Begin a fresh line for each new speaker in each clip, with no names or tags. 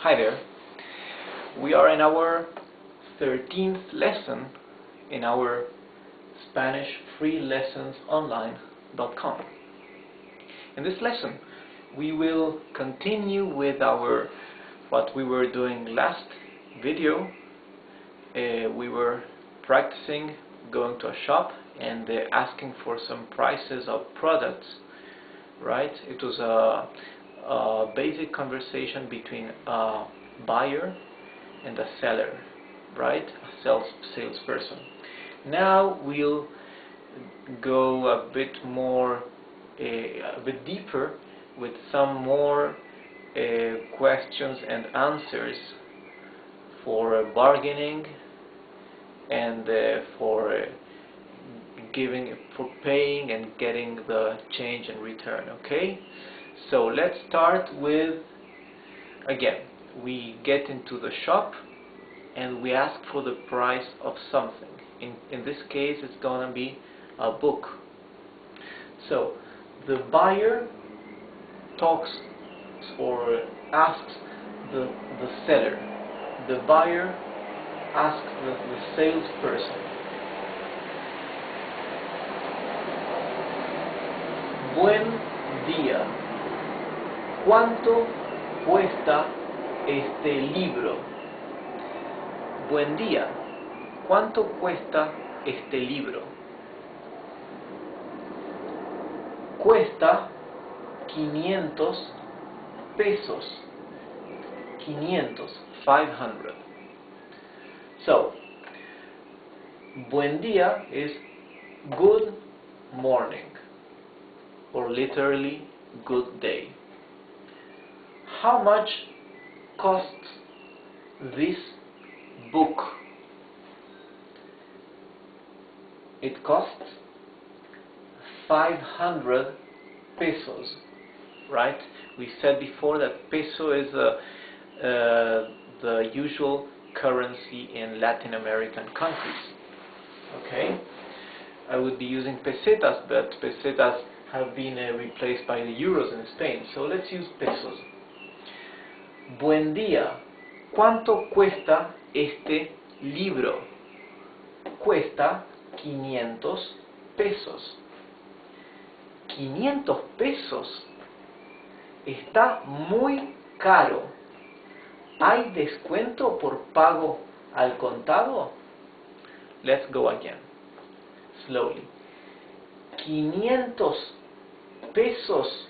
Hi there. We are in our 13th lesson in our Spanish freelessonsonline.com. In this lesson, we will continue with what we were doing last video. We were practicing going to a shop and asking for some prices of products, right? It was a basic conversation between a buyer and a seller, right? A salesperson. Now we'll go a bit deeper with some more questions and answers for bargaining and for paying and getting the change in return. Okay, so let's start with, again, we get into the shop and we ask for the price of something. In this case, it's gonna be a book. So the buyer talks or asks the seller. The buyer asks the salesperson, buen día, ¿cuánto cuesta este libro? Buen día, ¿cuánto cuesta este libro? Cuesta 500 pesos. 500. So, buen día is good morning, or literally good day. How much costs this book? It costs 500 pesos, right? We said before that peso is the usual currency in Latin American countries. Okay, I would be using pesetas, but pesetas have been replaced by the euros in Spain, so let's use pesos. Buen día, ¿cuánto cuesta este libro? Cuesta 500 pesos. 500 pesos. Está muy caro. ¿Hay descuento por pago al contado? Let's go again, slowly. 500 pesos.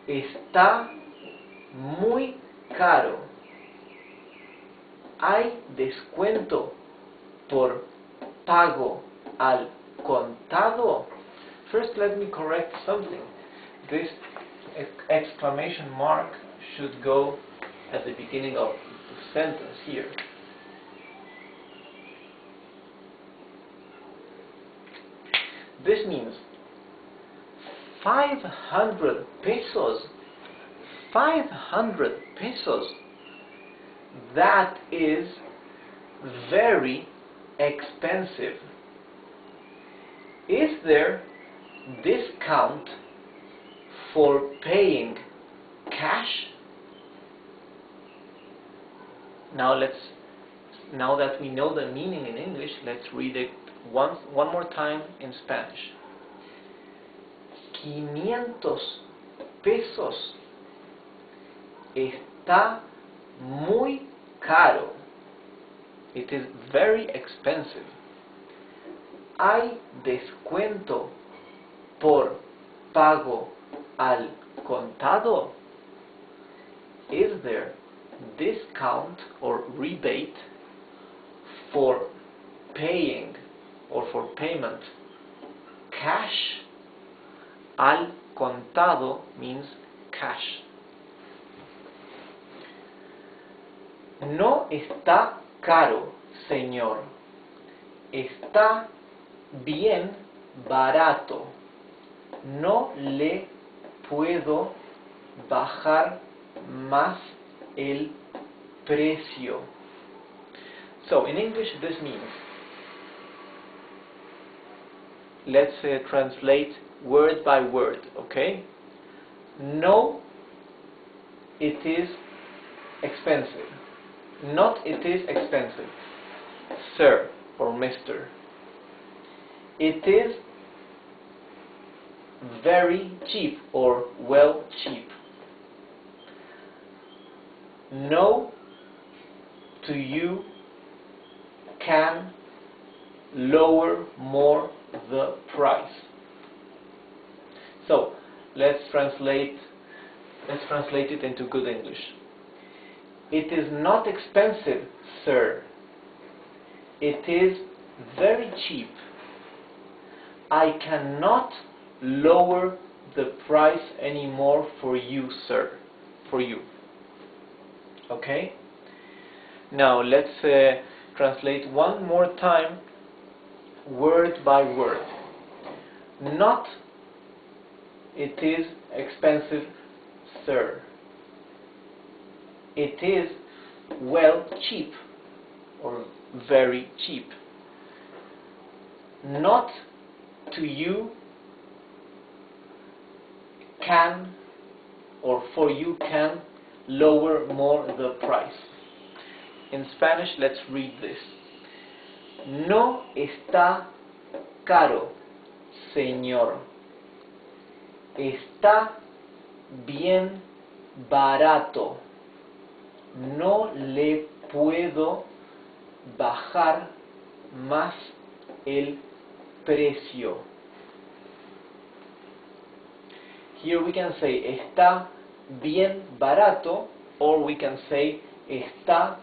Está muy caro. ¿Hay descuento por pago al contado? First, let me correct something. This exclamation mark should go at the beginning of the sentence here. This means 500 pesos. 500 pesos. That is very expensive. Is there discount for paying cash? Now that we know the meaning in English, let's read it one more time in Spanish. 500 pesos. Está muy caro. It is very expensive. ¿Hay descuento por pago al contado? Is there discount or rebate for paying or for payment cash? Al contado means cash. No está caro, señor. Está bien barato. No le puedo bajar más el precio. So in English this means, let's translate word by word, okay? No it is expensive. Not it is expensive. Sir or Mr. It is very cheap or well cheap. No, to you can lower more the price. So let's translate it into good English. It is not expensive, sir. It is very cheap. I cannot lower the price anymore for you, sir. For you. Okay? Now let's translate one more time, word by word. Not it is expensive, sir. It is well cheap or very cheap. Not to you can or for you can lower more the price. In Spanish, let's read this. No está caro, señor. Está bien barato. No le puedo bajar más el precio. Here we can say está bien barato, or we can say está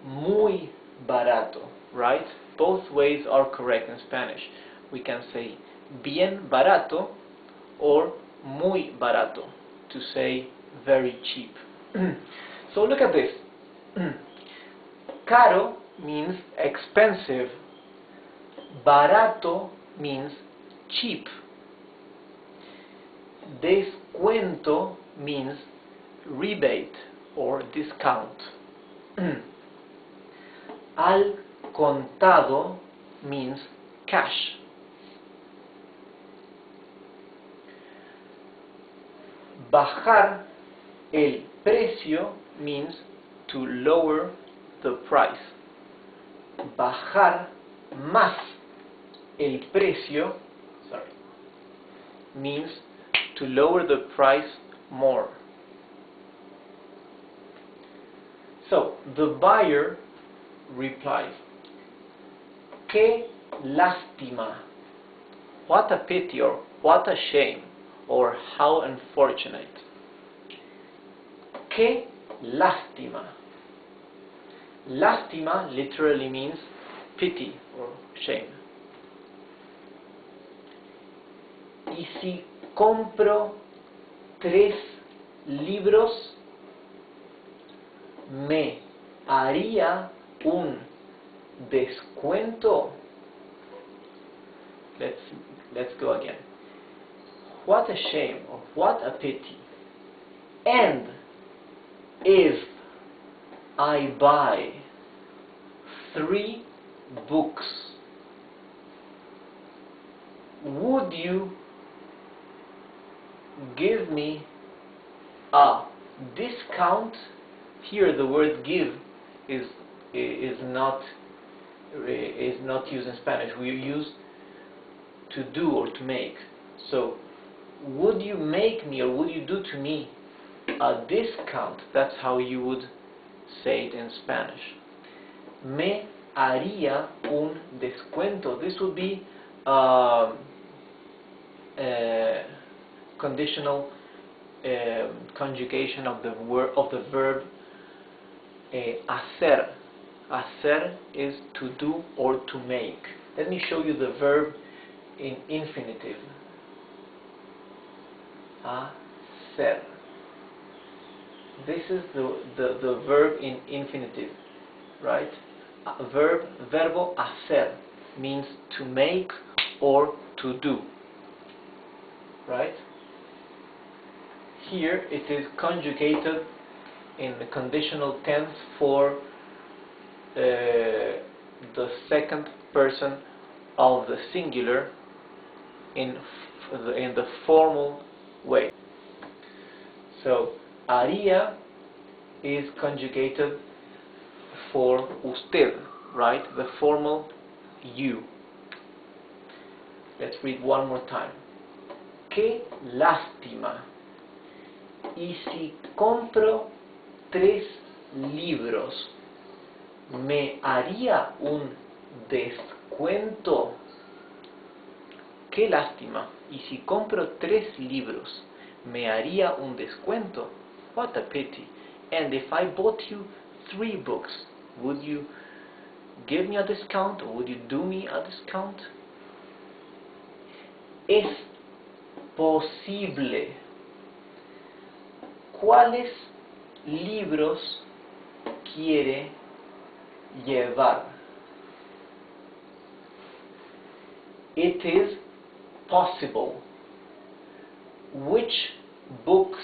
muy barato, right? Both ways are correct in Spanish. We can say bien barato or muy barato to say very cheap. So look at this. Caro means expensive. Barato means cheap. Descuento means rebate or discount. Al contado means cash. Bajar el precio means to lower the price. Bajar más el precio means to lower the price more. So the buyer replies, qué lástima, what a pity, or what a shame, or how unfortunate. Qué lástima. Lástima literally means pity or shame. Y si compro 3 libros, ¿me haría un descuento? Let's go again. What a shame, or what a pity. And if I buy 3 books, would you give me a discount? Here the word give is not used in Spanish. We use to do or to make. So would you make me, or would you do to me a discount? That's how you would say it in Spanish. Me haría un descuento. This would be conditional conjugation of the verb hacer. Hacer is to do or to make. Let me show you the verb in infinitive. Hacer. This is the verb in infinitive, right? Verbo hacer means to make or to do, right? Here it is conjugated in the conditional tense for the second person of the singular in the formal way. So haría is conjugated for usted, right? The formal you. Let's read one more time. Qué lástima. Y si compro 3 libros, ¿me haría un descuento? Qué lástima. Y si compro 3 libros, ¿me haría un descuento? What a pity. And if I bought you 3 books, would you give me a discount, or would you do me a discount? Es posible. ¿Cuáles libros quiere llevar? It is possible. Which books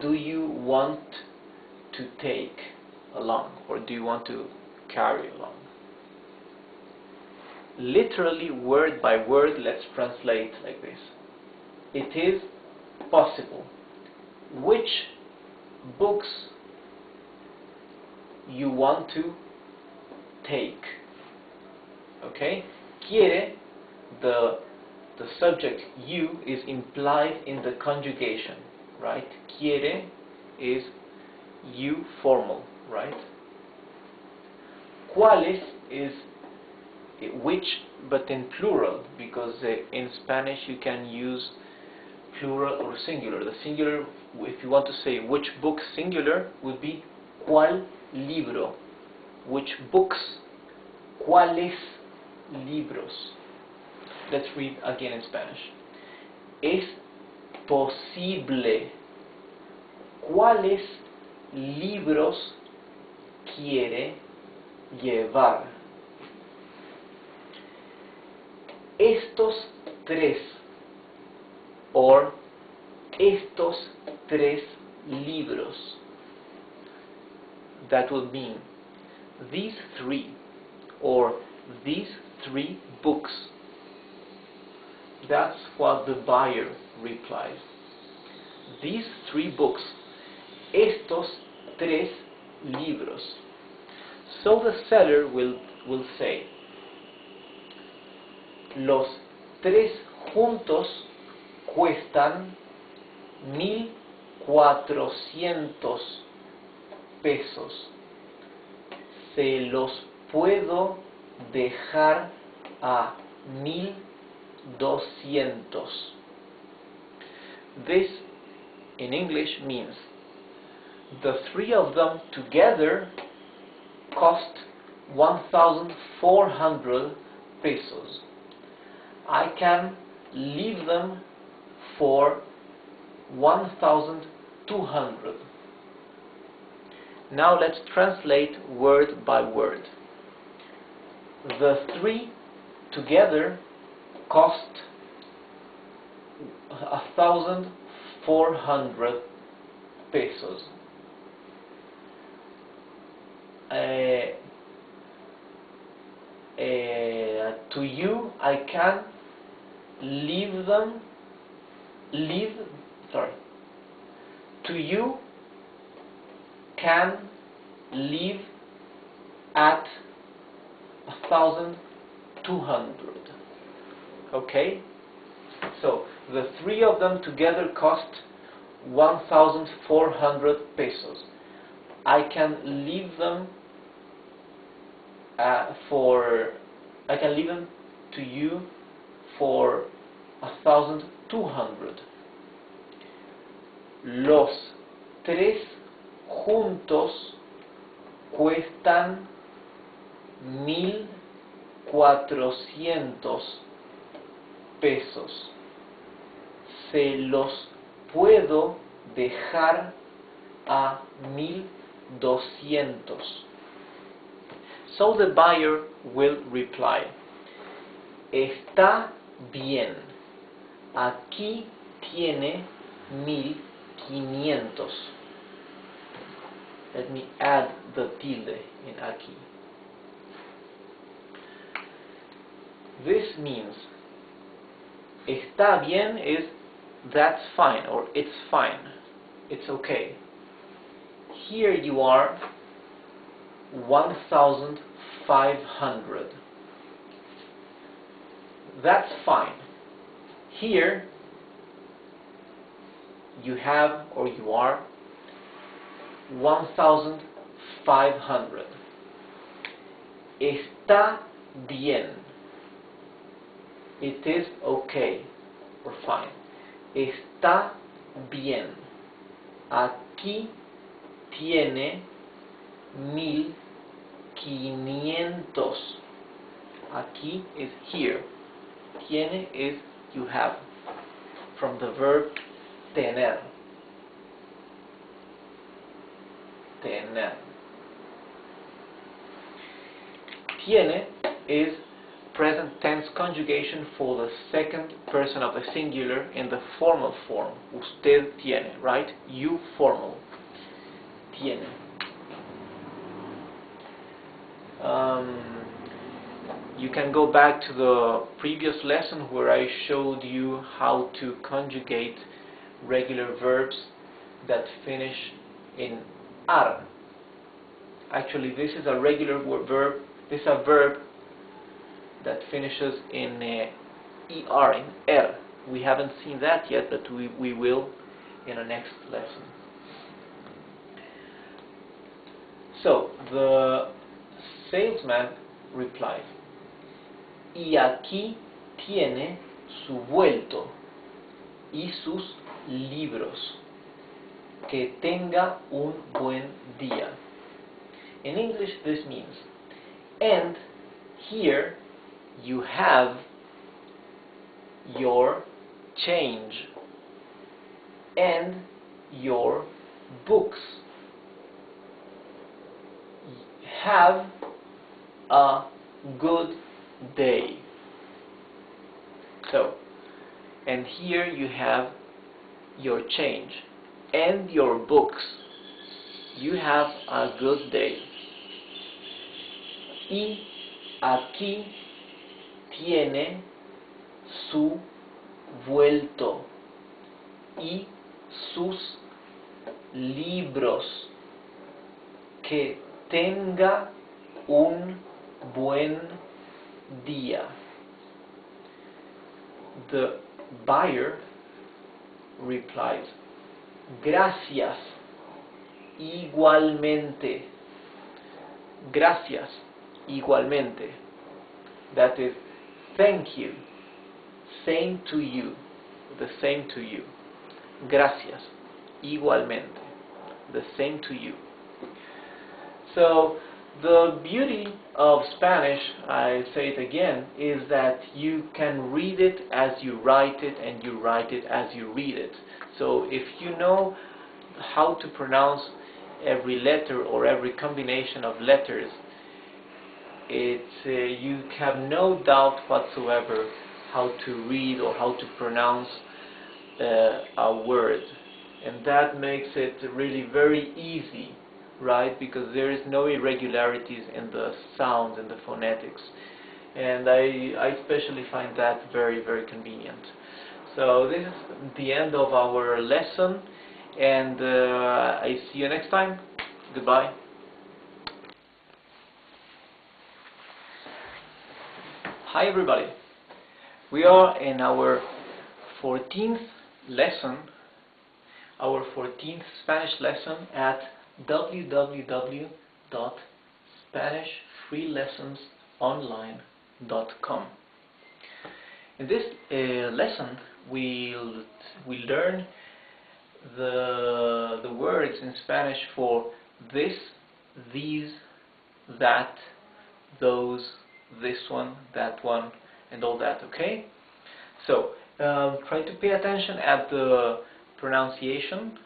do you want to take along, or do you want to carry along? Literally, word by word, let's translate like this. It is possible. Which books you want to take? Okay? Quiere, the subject you is implied in the conjugation, right? Quiere is you formal, right? ¿Cuáles is which, but in plural, because in Spanish you can use plural or singular. The singular, if you want to say which book singular, would be ¿cuál libro? Which books? ¿Cuáles libros? Let's read again in Spanish. Es posible. ¿Cuáles libros quiere llevar? Estos 3, or estos 3 libros. That would mean these 3, or these 3 books. That's what the buyer replies. These 3 books. Estos 3 libros. So the seller will say, los 3 juntos cuestan 1,400 pesos. Se los puedo dejar a 1,200. This in English means the 3 of them together cost 1,400 pesos. I can leave them for 1,200. Now let's translate word by word. The 3 together cost 1,400 pesos. To you, I can leave them. To you, can leave at 1,200. Okay? So the 3 of them together cost 1,400 pesos. I can leave them to you for 1,200. Los 3 juntos cuestan 1,400 pesos. Se los puedo dejar a 1,200. So the buyer will reply, está bien, aquí tiene 1,500. Let me add the tilde in aquí. This means está bien is that's fine, or it's fine, it's okay. Here you are 1,500. That's fine. Here you have or you are 1,500. Está bien. It is okay or fine. Está bien. Aquí tiene 1,500. Aquí is here. Tiene is you have. From the verb tener. Tener. Tiene is present tense conjugation for the second person of the singular in the formal form. Usted tiene, right? You formal. Tiene. You can go back to the previous lesson where I showed you how to conjugate regular verbs that finish in ar. Actually, this is a regular verb. This is a verb that finishes in er, in er. We haven't seen that yet, but we will in the next lesson. So, the salesman replied, y aquí tiene su vuelto y sus libros. Que tenga un buen día. In English, this means, and here you have your change and your books. Have a good day. So, and here you have your change and your books. You have a good day. Y aquí tiene su vuelto y sus libros. Que tenga un buen día. The buyer replies, gracias, igualmente. Gracias, igualmente. That is, thank you, same to you, the same to you. Gracias, igualmente, the same to you. So, the beauty of Spanish, I say it again, is that you can read it as you write it and you write it as you read it. So if you know how to pronounce every letter or every combination of letters, you have no doubt whatsoever how to read or how to pronounce a word. And that makes it really very easy. Right, because there is no irregularities in the sounds and the phonetics, and I especially find that very, very convenient. So this is the end of our lesson, and I see you next time. Goodbye. Hi everybody. We are in our 14th lesson, our 14th Spanish lesson at www.SpanishFreeLessonsOnline.com. In this lesson, we'll learn the words in Spanish for this, these, that, those, this one, that one, and all that. Okay? So try to pay attention at the pronunciation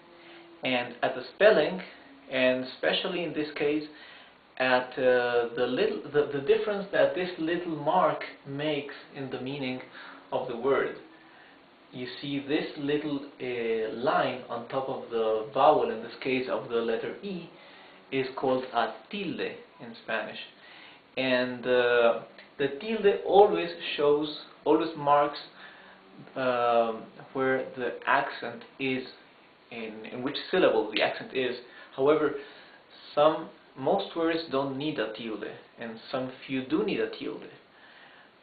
and at the spelling, and especially in this case at the difference that this little mark makes in the meaning of the word. You see this little line on top of the vowel, in this case of the letter E, is called a tilde in Spanish, and the tilde always marks where the accent is in which syllable the accent is. However, most words don't need a tilde, and some few do need a tilde.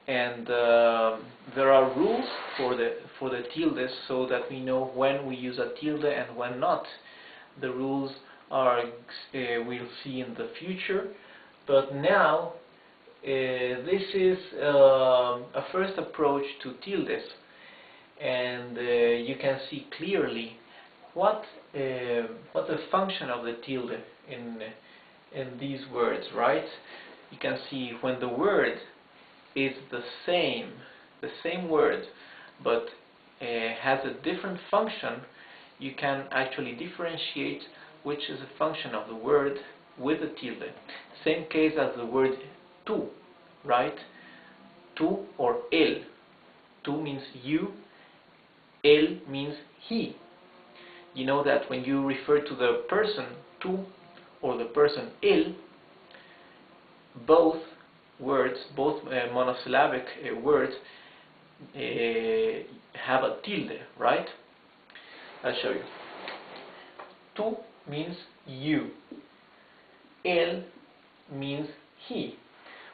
And there are rules for the tildes, so that we know when we use a tilde and when not. The rules are we'll see in the future, but now this is a first approach to tildes, and you can see clearly what the function of the tilde in these words, right? You can see when the word is the same word, but has a different function, you can actually differentiate which is a function of the word with the tilde. Same case as the word tú, right? Tú or él. Tú means you, él means he. You know that when you refer to the person tú or the person él, both words, both monosyllabic words have a tilde, right? I'll show you. Tú means you. Él means he.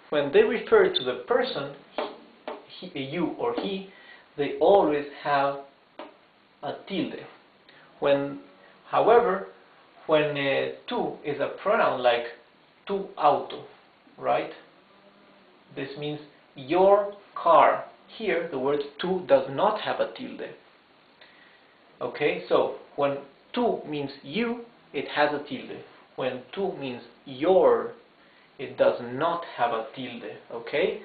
When they refer to the person, you or he, they always have a tilde. However, when tú is a pronoun like tu auto, right? This means your car. Here, the word tú does not have a tilde. Okay, so when tú means you, it has a tilde. When tú means your, it does not have a tilde. Okay,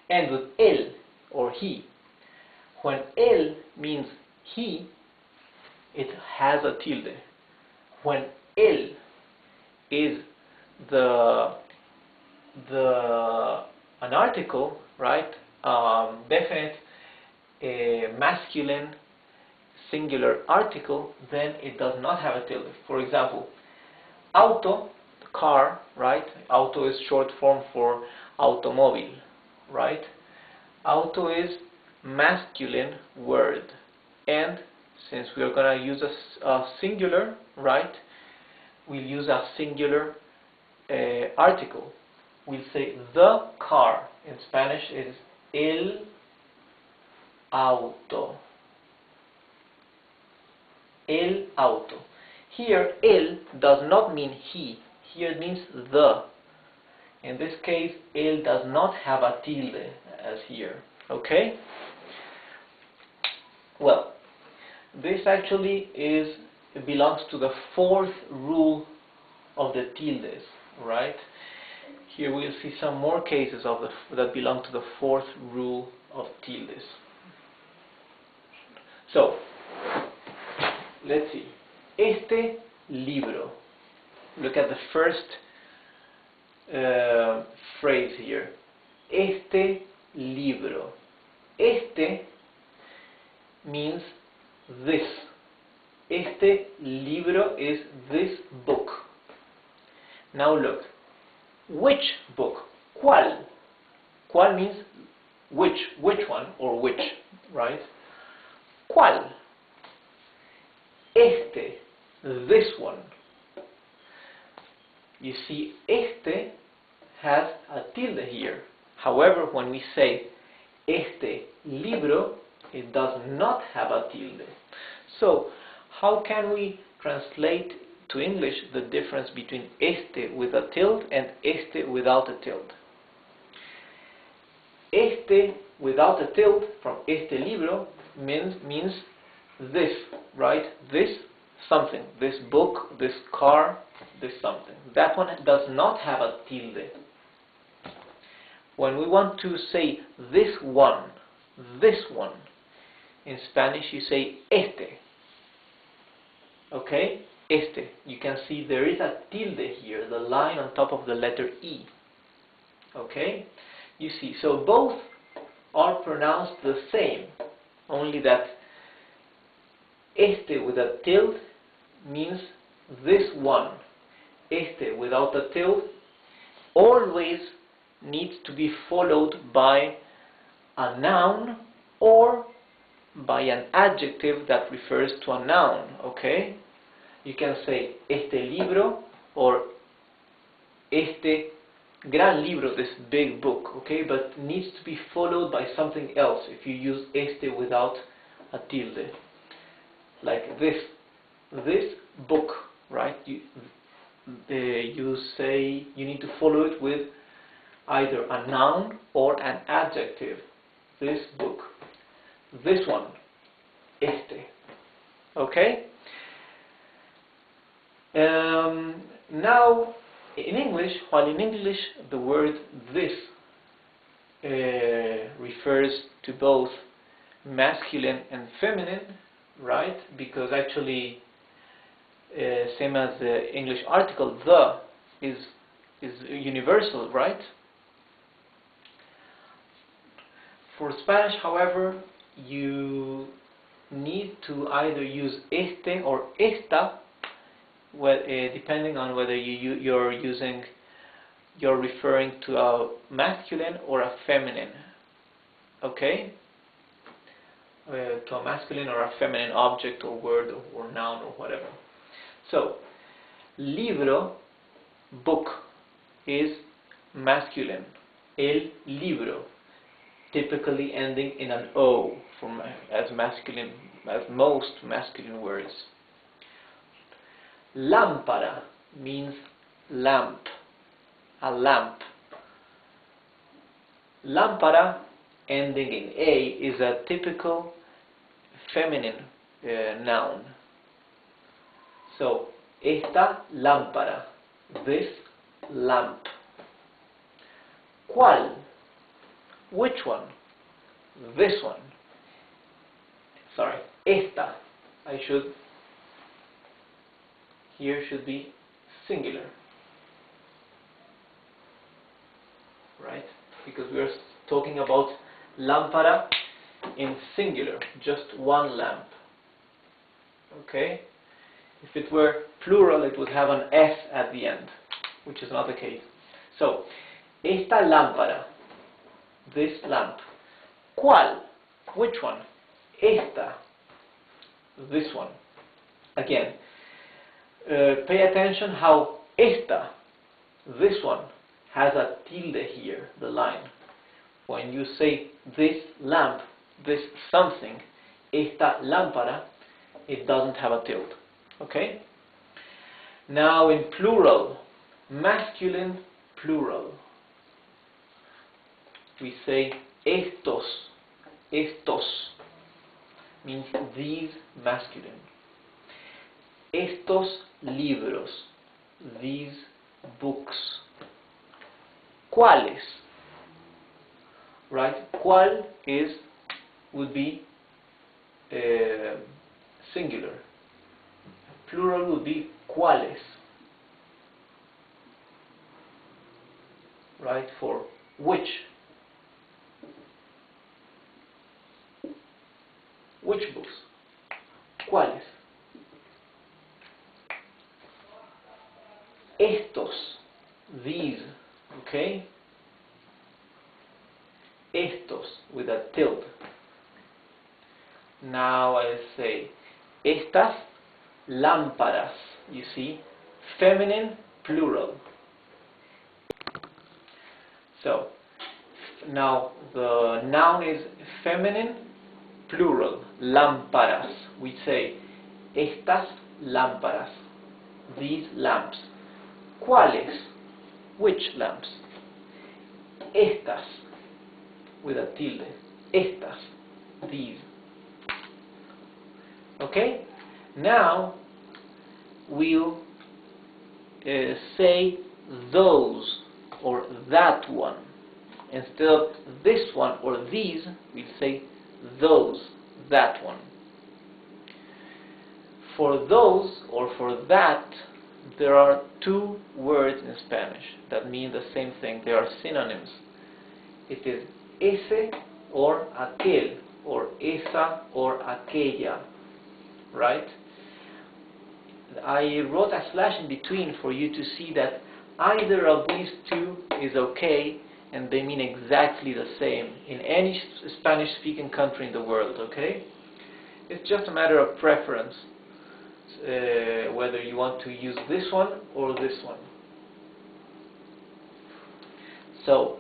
and with él or he, when él means he, it has a tilde. When él is an article, right? Definite, masculine, singular article, then it does not have a tilde. For example, auto, car, right? Auto is short form for automobile, right? Auto is masculine word, and since we are going to use a singular, right? We'll use a singular article. We'll say the car. In Spanish is el auto. El auto. Here, el does not mean he. Here it means the. In this case, el does not have a tilde as here. Okay? Well, this actually belongs to the fourth rule of the tildes, right? Here we'll see some more cases that belong to the fourth rule of tildes. So, let's see. Este libro. Look at the first phrase here. Este libro. Este means this. Este libro is this book. Now look. Which book? ¿Cuál? ¿Cuál means which one or which, right? ¿Cuál? Este, this one. You see, este has a tilde here. However, when we say este libro, it does not have a tilde. So, how can we translate to English the difference between este with a tilde and este without a tilde? Este without a tilde from este libro means this, right? This something, this book, this car, this something. That one does not have a tilde. When we want to say this one, in Spanish you say este. Okay? Este. You can see there is a tilde here, the line on top of the letter E. Okay? You see, so both are pronounced the same, only that este with a tilde means this one. Este without a tilde always needs to be followed by a noun or by an adjective that refers to a noun, okay? You can say este libro or este gran libro, this big book, okay? But needs to be followed by something else if you use este without a tilde. Like this book, right? You say you need to follow it with either a noun or an adjective. This book, this one, este. Okay? Now, while in English the word this refers to both masculine and feminine, right? Because actually, same as the English article, the is universal, right? For Spanish, however, you need to either use este or esta, depending on whether you're referring to a masculine or a feminine. Okay? To a masculine or a feminine object or word or noun or whatever. So, libro, book, is masculine. El libro, typically ending in an O, as most masculine words. Lámpara means lamp, a lamp. Lámpara, ending in A, is a typical feminine noun. So, esta lámpara, this lamp. ¿Cuál? Which one? This one. Sorry, esta. Here should be singular. Right? Because we are talking about lámpara in singular, just one lamp. Okay? If it were plural, it would have an S at the end, which is not the case. So, esta lámpara, this lamp. ¿Cuál? Which one? Esta, this one. Again, pay attention how esta, this one, has a tilde here, the line. When you say this lamp, this something, esta lámpara, it doesn't have a tilde. Okay? Now in plural, masculine plural, we say estos. Estos means these, masculine. Estos libros, these books. ¿Cuáles? Right? ¿Cuál would be singular. Plural would be cuáles. Right? For which. Which books? ¿Cuáles? Estos, these, okay? Estos with a tilde. Now I'll say estas lámparas, you see, feminine plural. So now the noun is feminine plural, lámparas. We say estas lámparas, these lamps. ¿Cuáles? Which lamps? Estas, with a tilde. Estas, these. Okay? Now we'll say those or that one. Instead of this one or these, we'll say those, that one. For those or for that, there are two words in Spanish that mean the same thing. They are synonyms. It is ese or aquel, or esa or aquella, right? I wrote a slash in between for you to see that either of these two is okay and they mean exactly the same in any Spanish-speaking country in the world, okay? It's just a matter of preference whether you want to use this one or this one. So,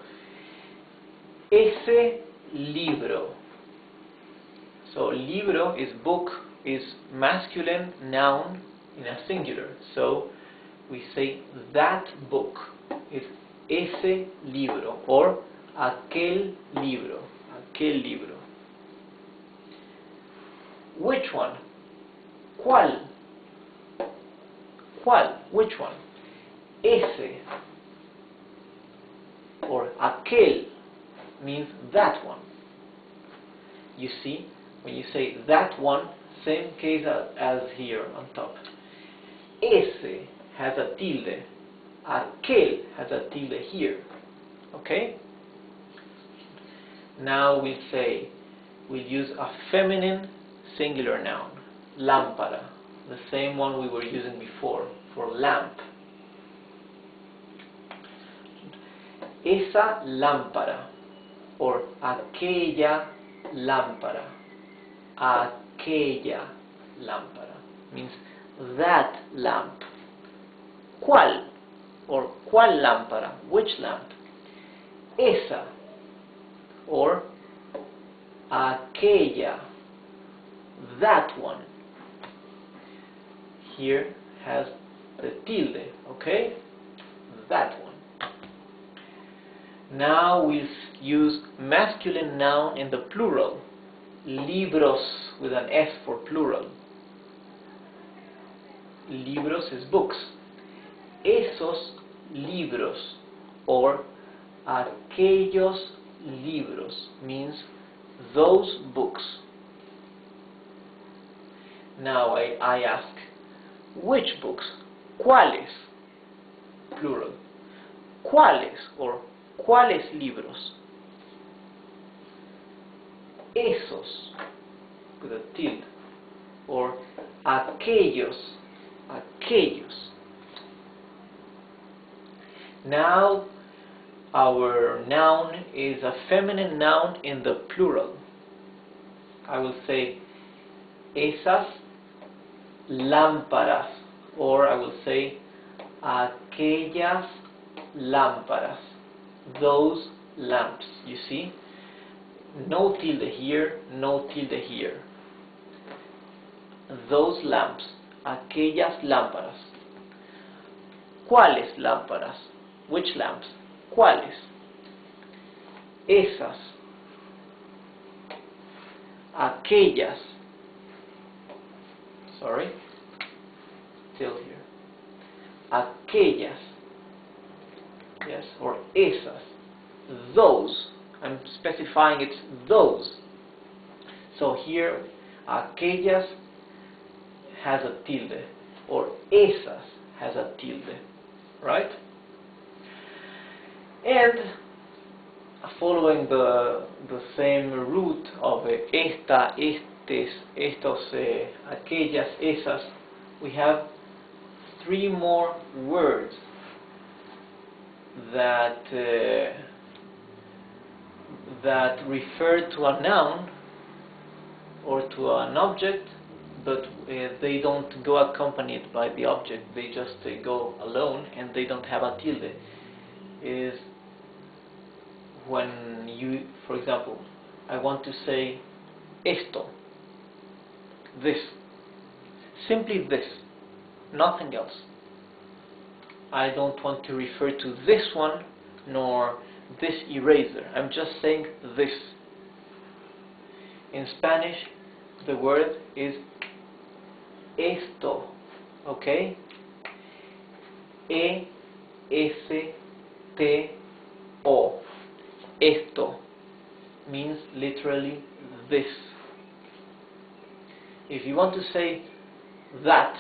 ese libro. So, libro is book, is masculine noun in a singular. So, we say that book is ese libro or aquel libro. Aquel libro. Which one? ¿Cuál? ¿Cuál? Which one? Ese or aquel means that one. You see, when you say that one, same case as here on top. Ese has a tilde. Aquel has a tilde here. Okay? Now we'll use a feminine singular noun. Lámpara. The same one we were using before for lamp. Esa lámpara or aquella lámpara. Aquella lámpara means that lamp. ¿Cuál? Or ¿cuál lámpara? Which lamp? Esa or aquella, that one. Here has the tilde, okay? That one. Now we'll use masculine noun in the plural. Libros with an S for plural. Libros is books. Esos libros or aquellos libros means those books. Now I ask, which books? ¿Cuáles? Plural. ¿Cuáles or cuáles libros? Esos with a tilde or aquellos. Aquellos. Now our noun is a feminine noun in the plural. I will say esas lámparas, or I will say aquellas lámparas, those lamps. You see? No tilde here, no tilde here. Those lamps, aquellas lámparas. ¿Cuáles lámparas? Which lamps? ¿Cuáles? Esas. Aquellas. Sorry. Still here. Aquellas. Yes, or esas. Those. I'm specifying it's those. So here, aquellas has a tilde, or esas has a tilde, right? And following the same route of esta, estes, estos, aquellas, esas, we have three more words that refer to a noun or to an object, but they don't go accompanied by the object. They just go alone, and they don't have a tilde. Is when you, for example, I want to say esto, this, simply this, nothing else. I don't want to refer to this one nor this eraser. I'm just saying this. In Spanish, the word is esto, okay? E-S-T-O. Esto means literally this. If you want to say that,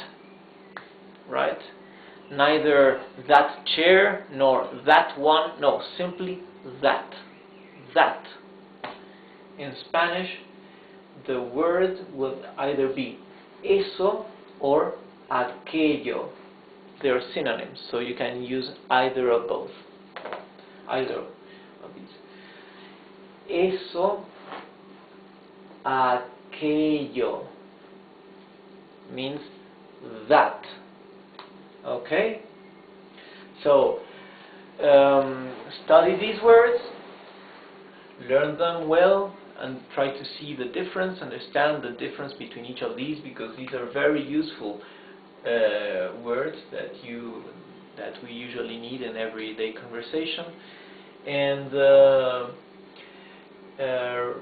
right? Neither that chair nor that one, no, simply that. That. In Spanish, the word will either be eso or aquello. They are synonyms, so you can use either of both. Either of these. Eso, aquello means that. Okay? So, study these words, learn them well, and try to see the difference, understand the difference between each of these, because these are very useful words that we usually need in everyday conversation. And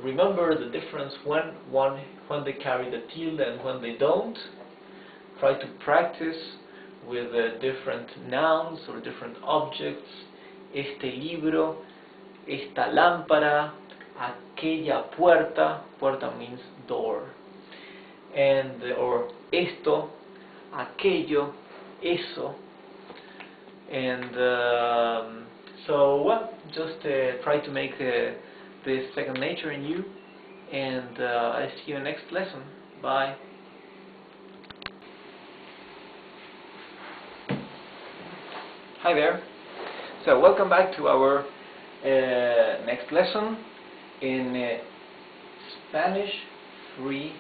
remember the difference when they carry the tilde and when they don't. Try to practice with different nouns or different objects. Este libro, esta lámpara, aquella puerta. Puerta means door. And or esto, aquello, eso. And so, well, just try to make this second nature in you. And I see you next lesson. Bye. Hi there. So welcome back to our next lesson in Spanish Free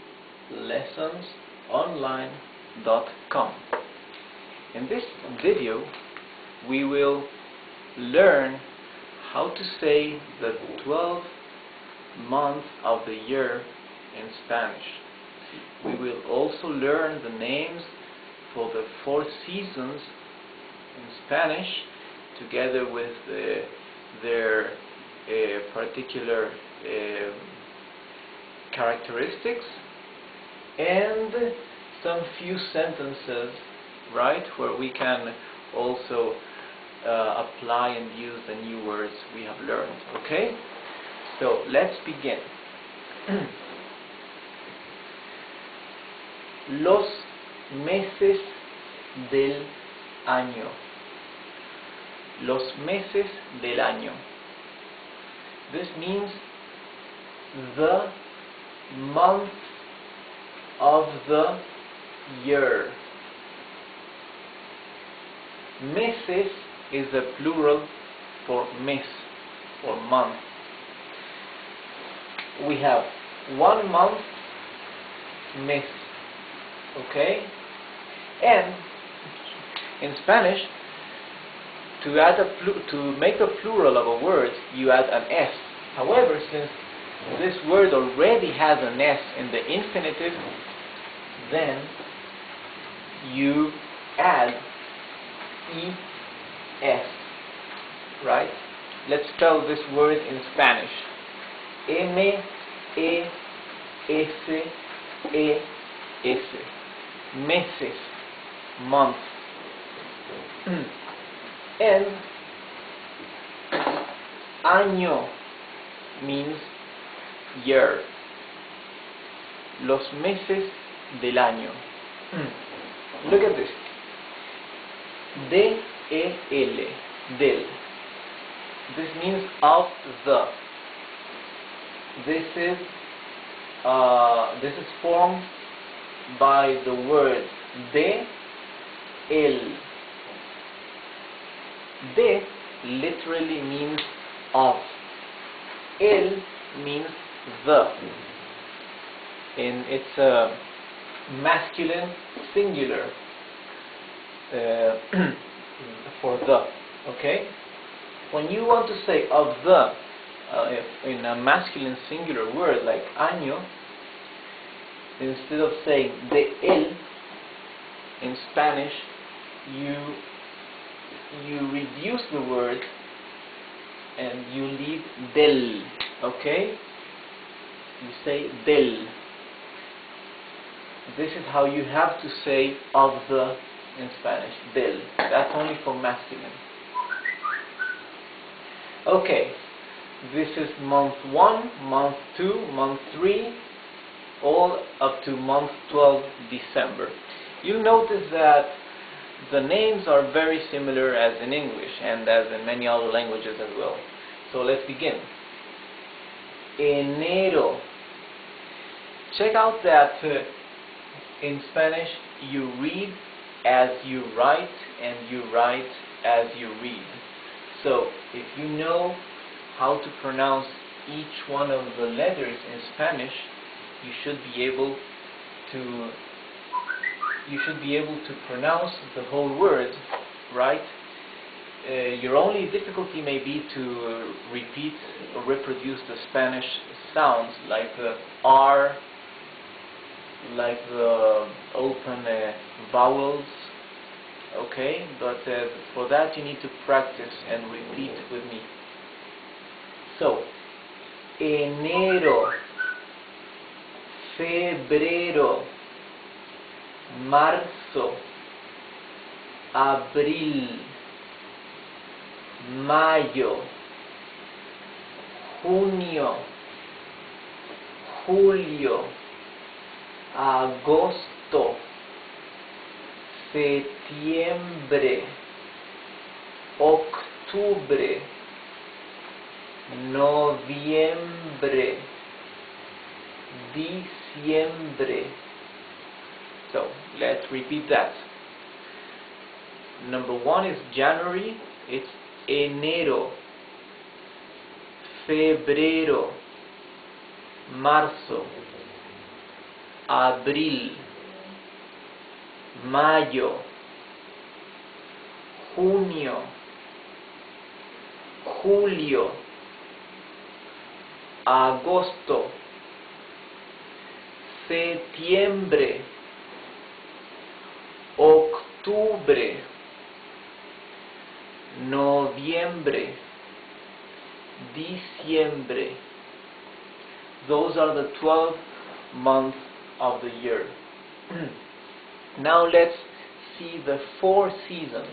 Lessons Online.com. In this video, we will learn how to say the 12th month of the year in Spanish. We will also learn the names for the 4 seasons in Spanish, together with their particular characteristics, and some few sentences, right, where we can also apply and use the new words we have learned. Okay? So let's begin. Los meses del año. Los meses del año. This means the month of the year. Meses is the plural for mes, or month. We have 1 month, mes. Okay? And in Spanish, to make a plural of a word, you add an S. However, since this word already has an S in the infinitive, then you add ES. Right? Let's spell this word in Spanish. M-E-S-E-S. Meses. Month. And año means year. Los meses del año. Look at this. D-E-L. Del. This means of the. This is formed by the word de, el. De literally means of. El means the. And it's a masculine singular for the. Okay? When you want to say of the in a masculine singular word like año, instead of saying de el in Spanish, you reduce the word and you leave del. Okay? You say del. This is how you have to say of the in Spanish, del. That's only for masculine. Okay, this is month 1, month 2, month 3, all up to month 12, December. You'll notice that the names are very similar as in English and as in many other languages as well. So let's begin. Enero. Check out that in Spanish you read as you write and you write as you read. So if you know how to pronounce each one of the letters in Spanish, you should be able to you should be able to pronounce the whole word, right? Your only difficulty may be to repeat or reproduce the Spanish sounds, like the R, like the open vowels, okay? But for that you need to practice and repeat with me. So, enero, febrero, marzo, abril, mayo, junio, julio, agosto, septiembre, octubre, noviembre, diciembre. So let's repeat that. Number one is January. It's enero, febrero, marzo, abril, mayo, junio, julio, agosto, septiembre, octubre, noviembre, diciembre. Those are the 12 months of the year. Now let's see the 4 seasons.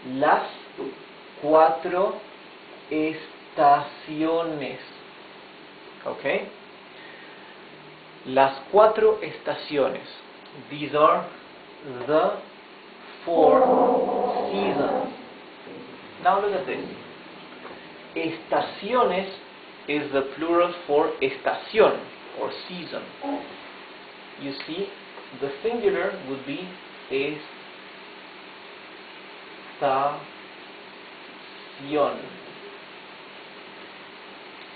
Las 4 estaciones. Okay? Las 4 estaciones. These are the 4 seasons. Now look at this. Estaciones is the plural for estación or season. You see, the singular would be estación.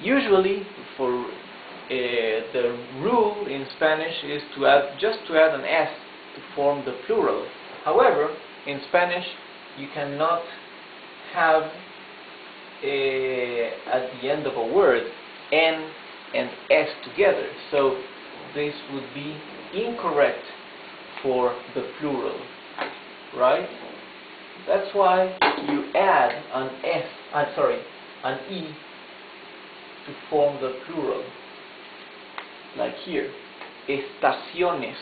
Usually, for the rule in Spanish is to add an S to form the plural. However, in Spanish, you cannot have at the end of a word N and S together. So this would be incorrect for the plural, right? That's why you add an E to form the plural, like here, estaciones.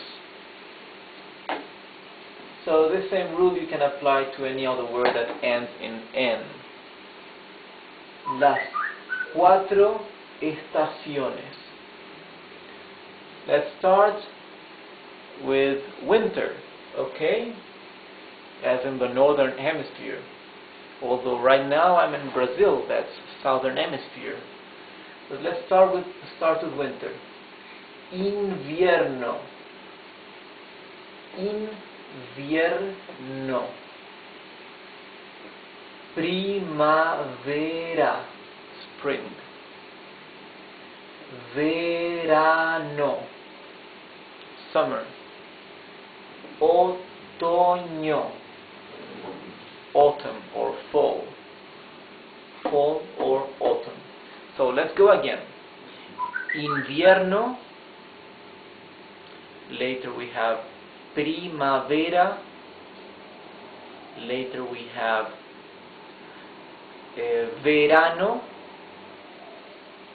So this same rule you can apply to any other word that ends in N. Las 4 estaciones. Let's start with winter, okay? As in the northern hemisphere. Although right now I'm in Brazil, that's southern hemisphere. But let's start with winter. Invierno. Invierno. Primavera, spring. Verano, summer. Otoño, autumn or fall. Fall or autumn. So let's go again. Invierno. Later we have primavera. Later we have verano.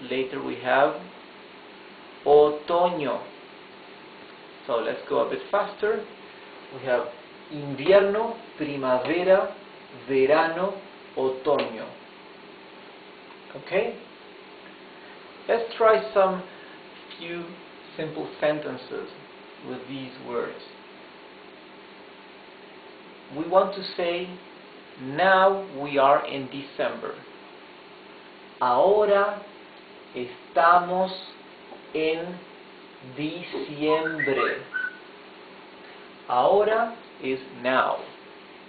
Later we have otoño. So let's go a bit faster. We have invierno, primavera, verano, otoño. Okay? Let's try some few simple sentences with these words. We want to say, now we are in December. Ahora estamos en diciembre. Ahora is now.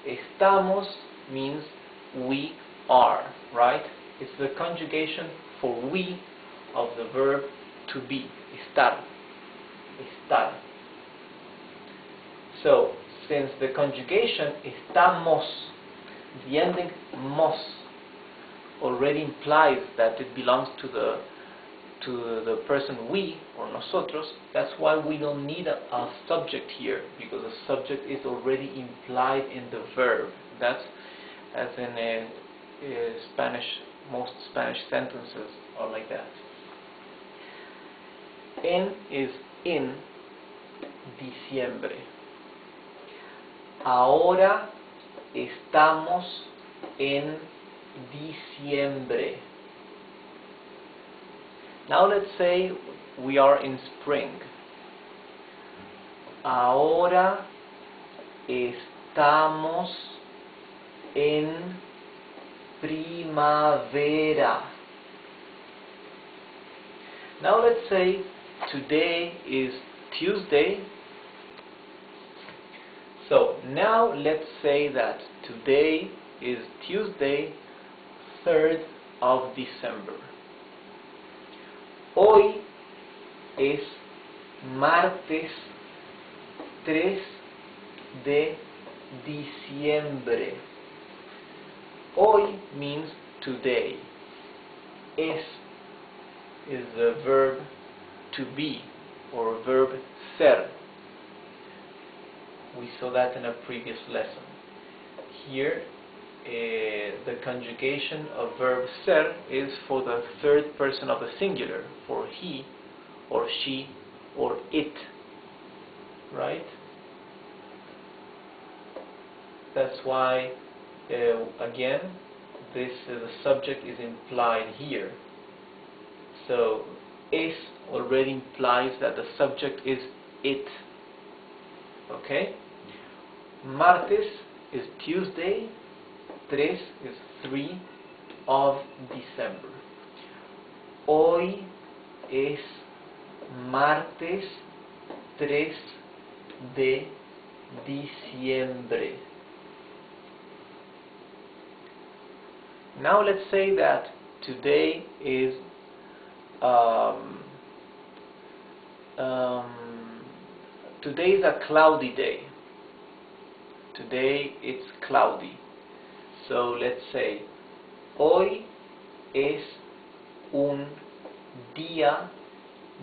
Estamos means we are, right? It's the conjugation for we of the verb to be, estar. Estar. So, since the conjugation estamos, the ending mos already implies that it belongs to the person we or nosotros, that's why we don't need a subject here, because the subject is already implied in the verb. That's as in Spanish, most Spanish sentences are like that. En is in diciembre. Ahora estamos en diciembre. Now let's say we are in spring. Ahora estamos en primavera. Now let's say today is Tuesday. So now let's say that today is Tuesday, 3rd of December. Hoy es martes 3 de diciembre. Hoy means today. Es is the verb to be, or verb ser. We saw that in a previous lesson. Here, the conjugation of verb ser is for the third person of the singular, for he, or she, or it. Right? That's why, again, the subject is implied here. So, es already implies that the subject is it. Okay? Martes is Tuesday, 3 is 3 of December. Hoy es martes 3 de diciembre. Now let's say that today is today is a cloudy day. Today it's cloudy. So let's say hoy es un día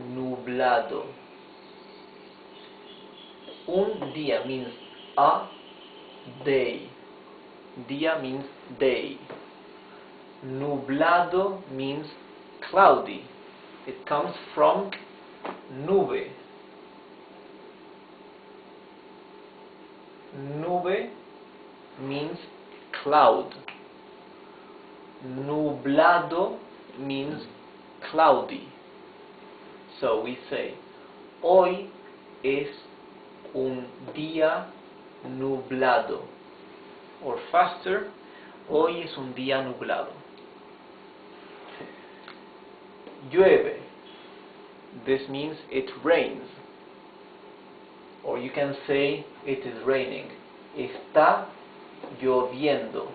nublado. Un día means a day. Día means day. Nublado means cloudy. It comes from nube. Nube means cloud. Nublado means cloudy. So we say, hoy es un día nublado. Or faster, hoy es un día nublado. Llueve. This means it rains. Or you can say it is raining. Está lloviendo.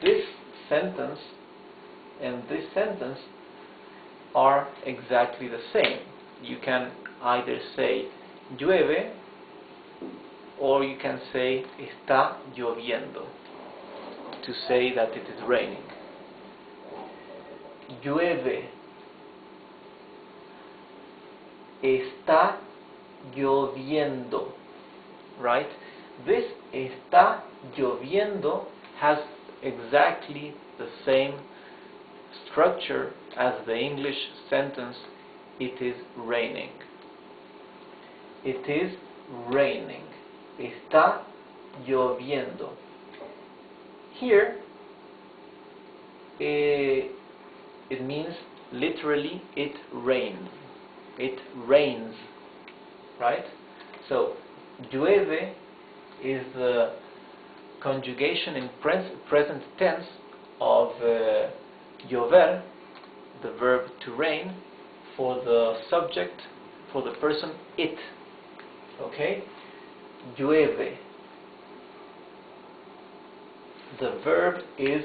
This sentence and this sentence are exactly the same. You can either say llueve or you can say está lloviendo to say that it is raining. Llueve. Está lloviendo. Right? This está lloviendo has exactly the same structure as the English sentence it is raining. It is raining. Está lloviendo. Here it means literally it rains. It rains, right? So llueve is the conjugation in present tense of llover, the verb to rain, for the subject, for the person it. Okay? Llueve. The verb is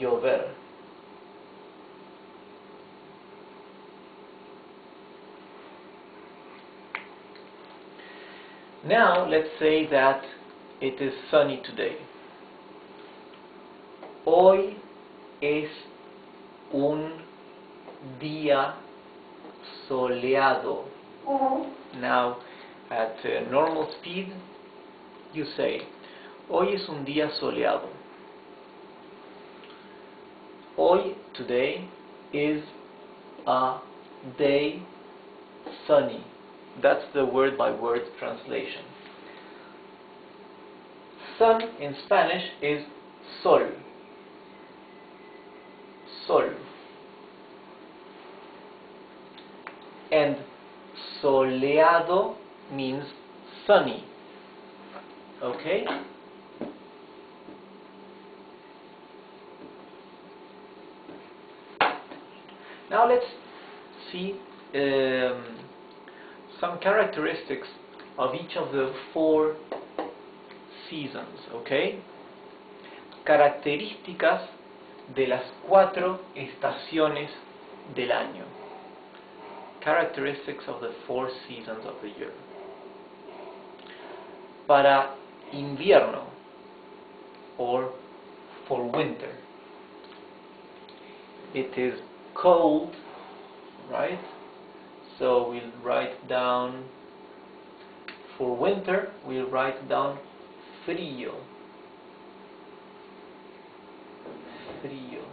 llover. Now let's say that it is sunny today. Hoy es un día soleado. Now at normal speed you say hoy es un día soleado. Hoy, today, is a day sunny. That's the word-by-word translation. Sun in Spanish is sol. Sol. And soleado means sunny. Okay? Now let's see some characteristics of each of the 4 seasons, okay? Características de las 4 estaciones del año. Characteristics of the 4 seasons of the year. Para invierno, or for winter, it is cold, right? So we'll write down, for winter, we'll write down frío. Frío,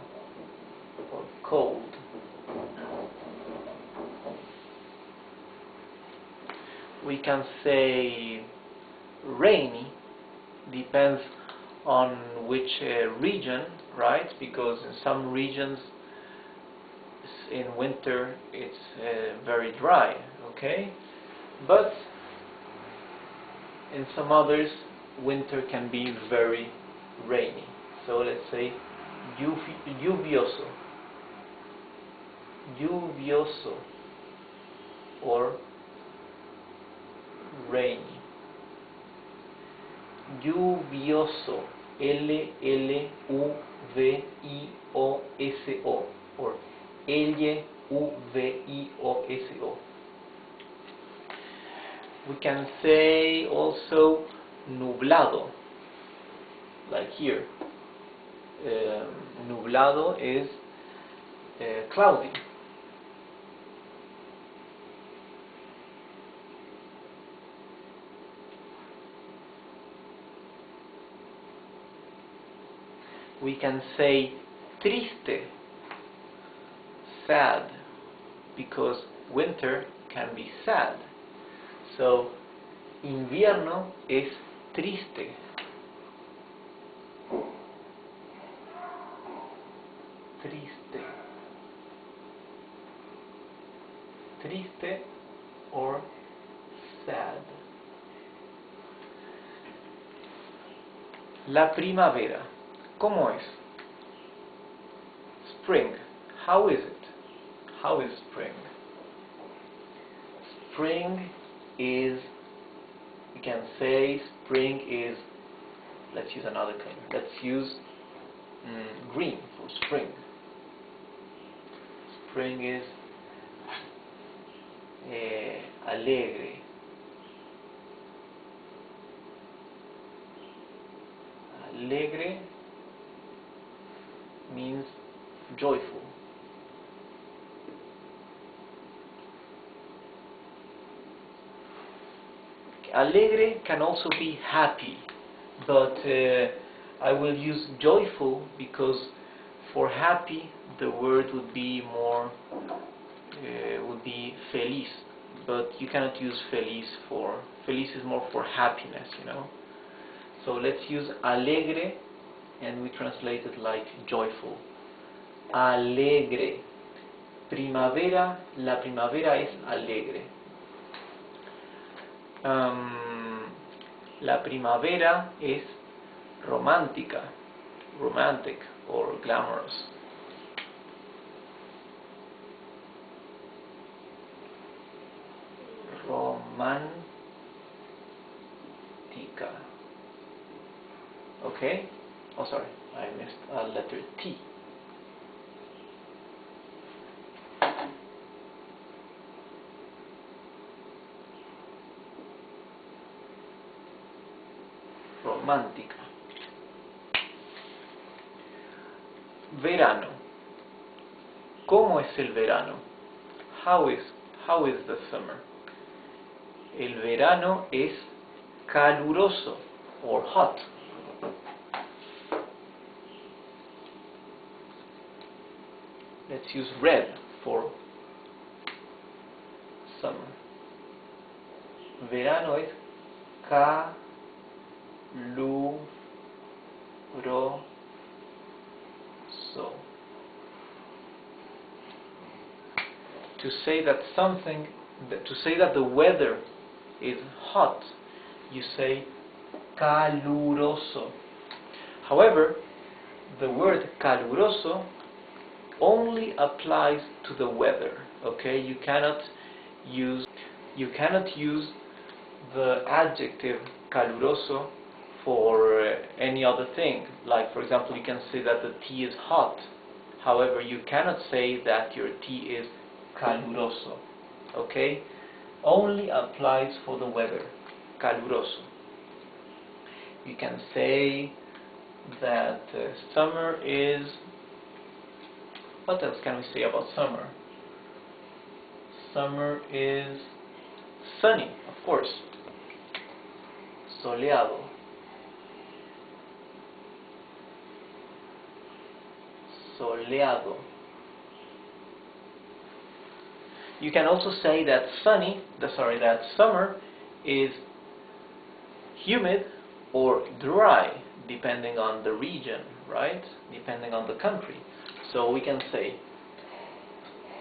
or cold. We can say rainy, depends on which region, right? Because in some regions in winter it's very dry, okay? But in some others winter can be very rainy. So let's say lluvioso, lluvioso, or rainy. Lluvioso, L-L-U-V-I-O-S-O, or L-U-V-I-O-S-O. We can say also nublado, like here. Nublado is cloudy. We can say triste, sad, because winter can be sad. So, invierno es triste. Triste. Triste or sad. La primavera. ¿Cómo es? Spring. How is it? How is spring? Spring is, you can say spring is, let's use another thing. Let's use green for spring. Spring is alegre. Alegre means joyful. Alegre can also be happy, but I will use joyful because for happy the word would be more feliz, but you cannot use feliz for, feliz is more for happiness, you know. So let's use alegre and we translate it like joyful. Alegre. Primavera, la primavera es alegre. La primavera es romántica, romantic or glamorous. Romántica. Okay? Oh, sorry, I missed a letter T. romántica. Verano. ¿Cómo es el verano? How is the summer? El verano es caluroso or hot. Let's use red for summer. Verano es caluroso. To say that the weather is hot, you say caluroso. However, the word caluroso only applies to the weather. Okay, you cannot use the adjective caluroso for any other thing. Like, for example, you can say that the tea is hot. However, you cannot say that your tea is caluroso. Okay, only applies for the weather. Caluroso. You can say that summer is. What else can we say about summer? Summer is sunny, of course. Soleado. Soleado. You can also say that that summer is humid or dry, depending on the region, right? Depending on the country. So we can say,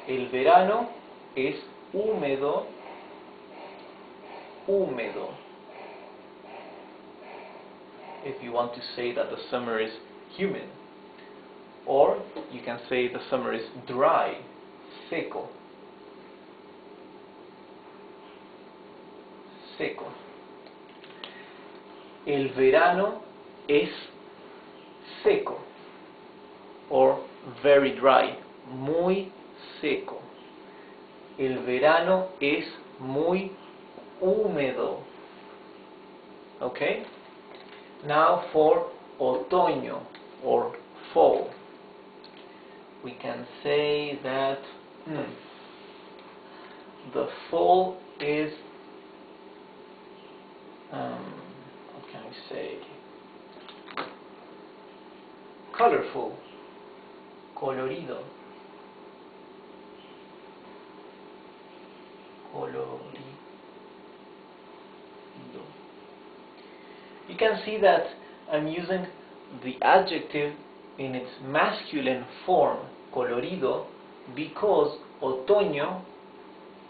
el verano es húmedo, húmedo. If you want to say that the summer is humid. Or you can say the summer is dry, seco. Seco. El verano es seco. Or very dry, muy seco. El verano es muy húmedo. Okay? Now for otoño or fall. We can say that the fall is what can we say? Colorful. Colorido. Colorido. You can see that I'm using the adjective in its masculine form, colorido, because otoño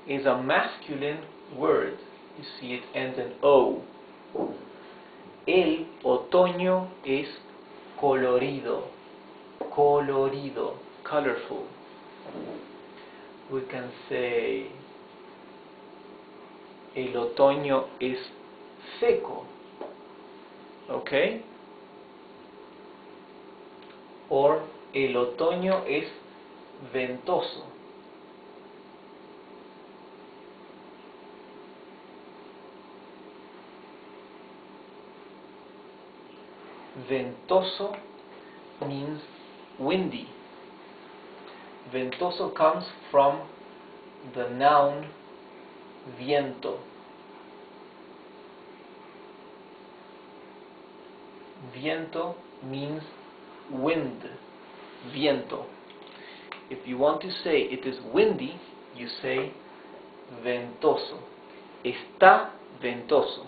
is a masculine word. You see it ends in O. El otoño es colorido. Colorido, colorful. We can say el otoño es seco. Okay? Or el otoño es ventoso. Ventoso means windy. Ventoso comes from the noun viento. Viento means wind. Viento. If you want to say it is windy, you say ventoso. Está ventoso.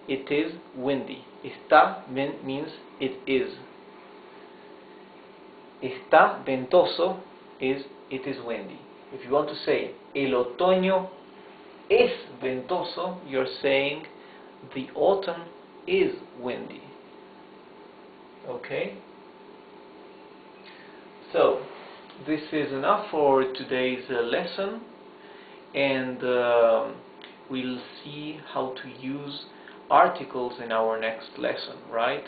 It is windy. Está means it is. Está ventoso is it is windy. If you want to say el otoño es ventoso, you're saying the autumn is windy. Okay? So, this is enough for today's lesson, and we'll see how to use articles in our next lesson, right?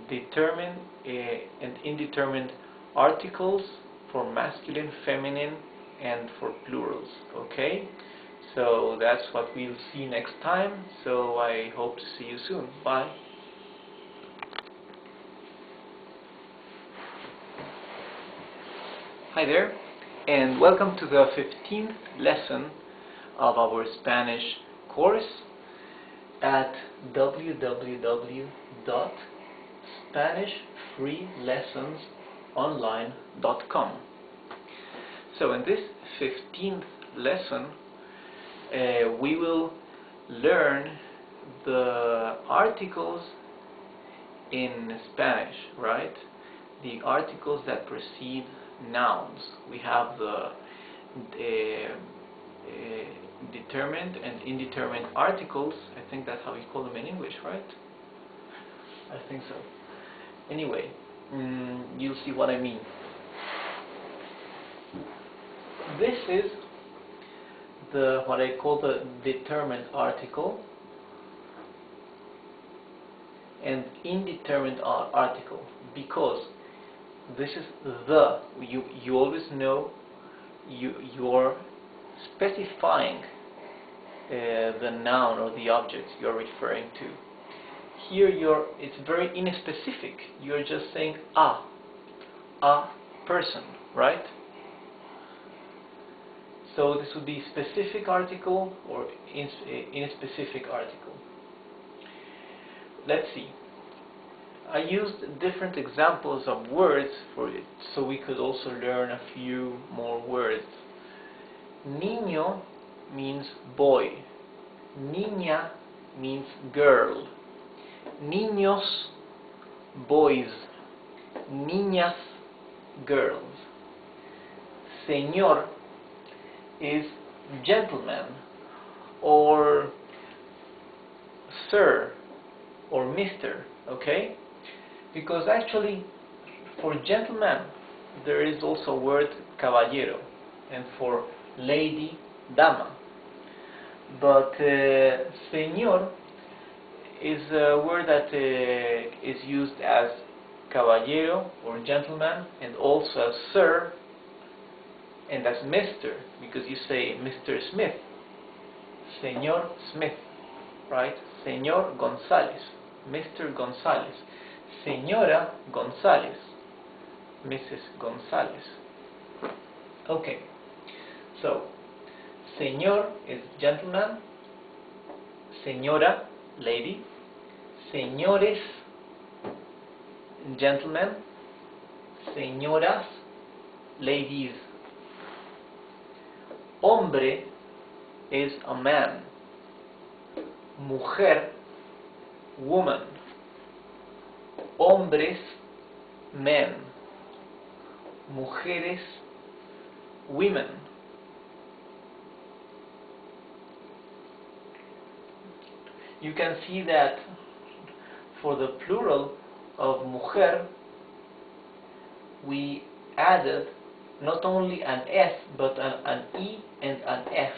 Determined and indeterminate articles for masculine, feminine, and for plurals. Okay? So that's what we'll see next time. So I hope to see you soon. Bye. Hi there, and welcome to the 15th lesson of our Spanish course at www.spanishfreelessonsonline.com. So in this 15th lesson, we will learn the articles in Spanish, right? The articles that precede nouns. We have the determined and indeterminate articles. I think that's how we call them in English, right? I think so. Anyway, you'll see what I mean. This is what I call the determined article and indeterminate article, because this is the, you always know you're specifying the noun or the object you're referring to. Here it's very inspecific. You're just saying a person, right? So this would be specific article or inspecific article. Let's see. I used different examples of words for it, so we could also learn a few more words. Niño means boy. Niña means girl. Niños, boys. Niñas, girls. Señor is gentleman, or sir, or mister, okay? Because actually for gentleman there is also a word caballero, and for lady, dama. But señor is a word that is used as caballero or gentleman, and also as sir, and as Mr., because you say Mr. Smith, Señor Smith, right? Señor González, Mr. González, Señora González, Mrs. González. Okay, so Señor is gentleman, Señora, lady, Señores, gentlemen, Señoras, ladies. Hombre is a man. Mujer, woman. Hombres, men. Mujeres, women. You can see that for the plural of mujer, we added not only an S but an E and an F,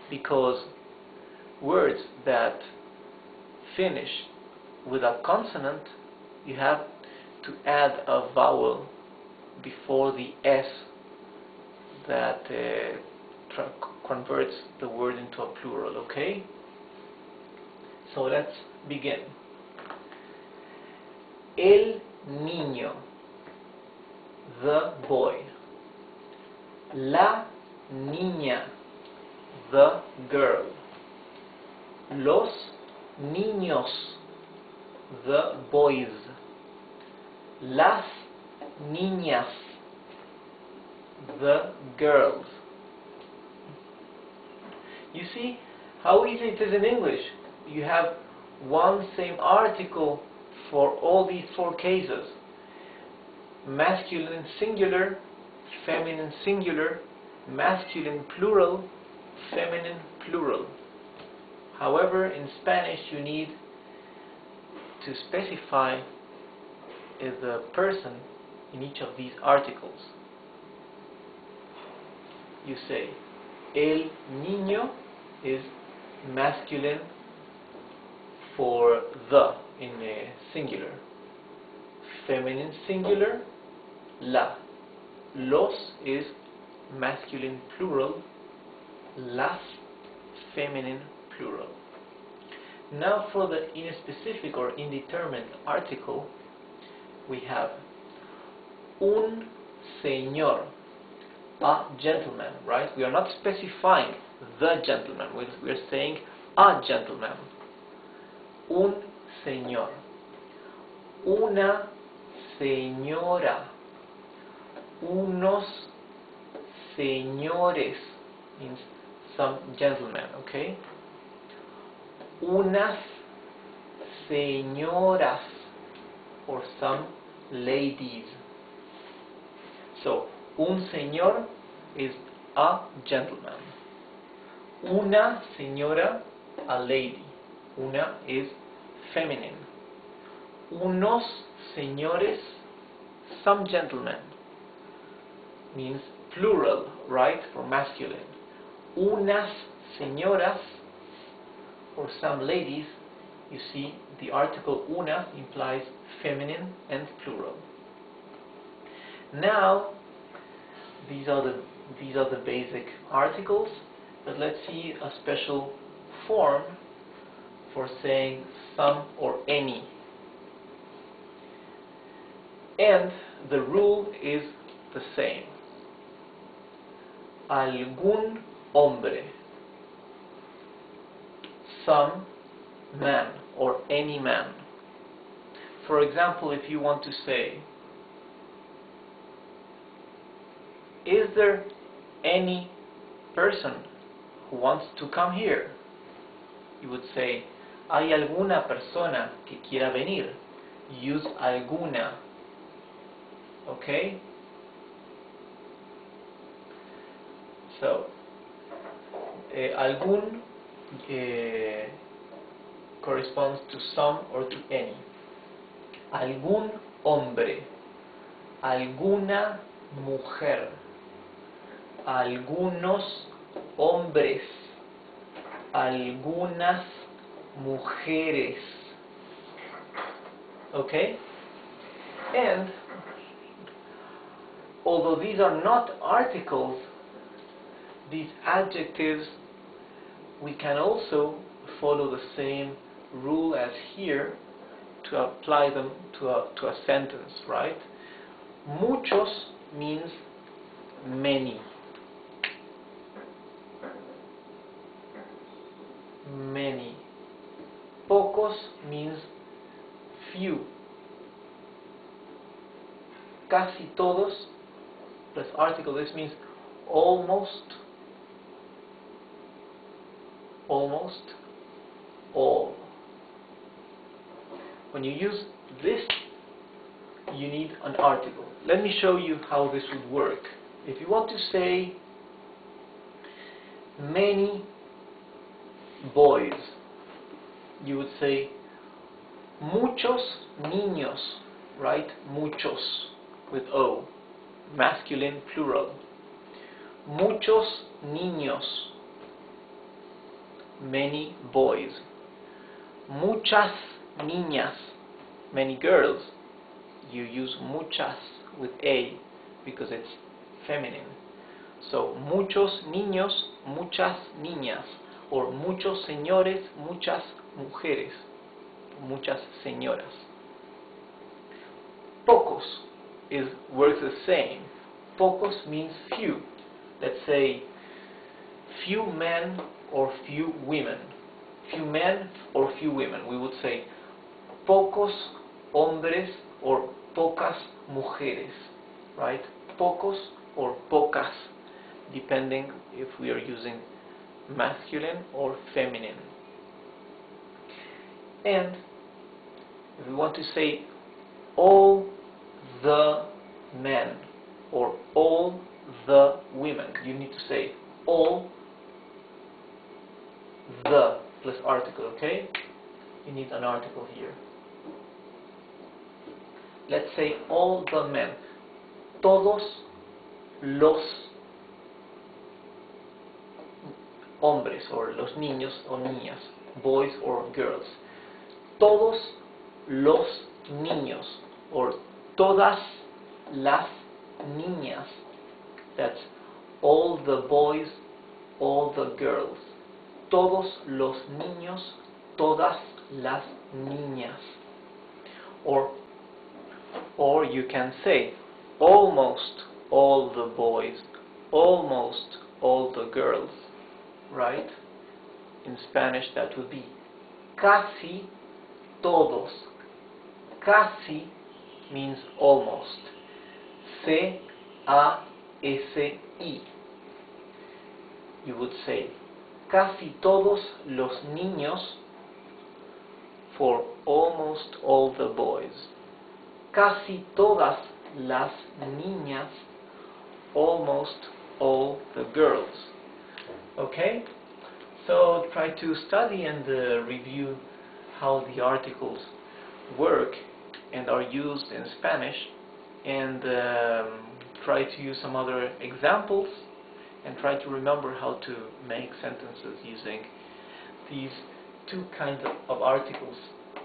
because words that finish with a consonant, you have to add a vowel before the S that converts the word into a plural, okay? So let's begin. El niño, the boy. La niña, the girl. Los niños, the boys. Las niñas, the girls. You see how easy it is in English. You have one same article for all these four cases. Masculine singular, feminine singular, masculine plural, feminine plural. However, in Spanish you need to specify the person in each of these articles. You say, el niño is masculine for the in a singular. Feminine singular, la. Los is masculine plural, las feminine plural. Now for the inspecific or indeterminate article, we have un señor, a gentleman, right? We are not specifying the gentleman, we are saying a gentleman. Un señor. Una señora. Unos señores means some gentlemen, okay? Unas señoras, or some ladies. So, un señor is a gentleman. Una señora, a lady. Una is feminine. Unos señores, some gentlemen, means plural, right, for masculine. Unas señoras, or some ladies, you see the article una implies feminine and plural. Now, these are the basic articles, but let's see a special form for saying some or any. And the rule is the same. Algún hombre, some man or any man. For example, if you want to say, is there any person who wants to come here? You would say, ¿hay alguna persona que quiera venir? Use alguna. Okay? So, algún corresponds to some or to any. Algún hombre, alguna mujer, algunos hombres, algunas mujeres. Okay? And although these are not articles, these adjectives, we can also follow the same rule as here to apply them to a sentence, right? Muchos means many. Many. Pocos means few. Casi todos plus article, this means almost, almost all. When you use this, you need an article. Let me show you how this would work. If you want to say many boys, you would say muchos niños, right? Muchos with O, masculine plural. Muchos niños, many boys. Muchas niñas, many girls. You use muchas with A because it's feminine. So muchos niños, muchas niñas, or muchos señores, muchas mujeres, muchas señoras. Pocos works the same. Pocos means few. Let's say few men or few women. Few men or few women. We would say pocos hombres or pocas mujeres, right? Pocos or pocas, depending if we are using masculine or feminine. And if we want to say all the men or all the women, you need to say all the plus article, okay? You need an article here. Let's say all the men. Todos los hombres, or los niños o niñas, boys or girls. Todos los niños, or todas las niñas. That's all the boys, all the girls. todos los niños, todas las niñas. Or you can say almost all the boys, almost all the girls, right? In Spanish that would be casi todos. Casi means almost. C-A-S-I. You would say casi todos los niños for almost all the boys. Casi todas las niñas, almost all the girls. Okay? So try to study and review how the articles work and are used in Spanish, and try to use some other examples, and try to remember how to make sentences using these two kinds of articles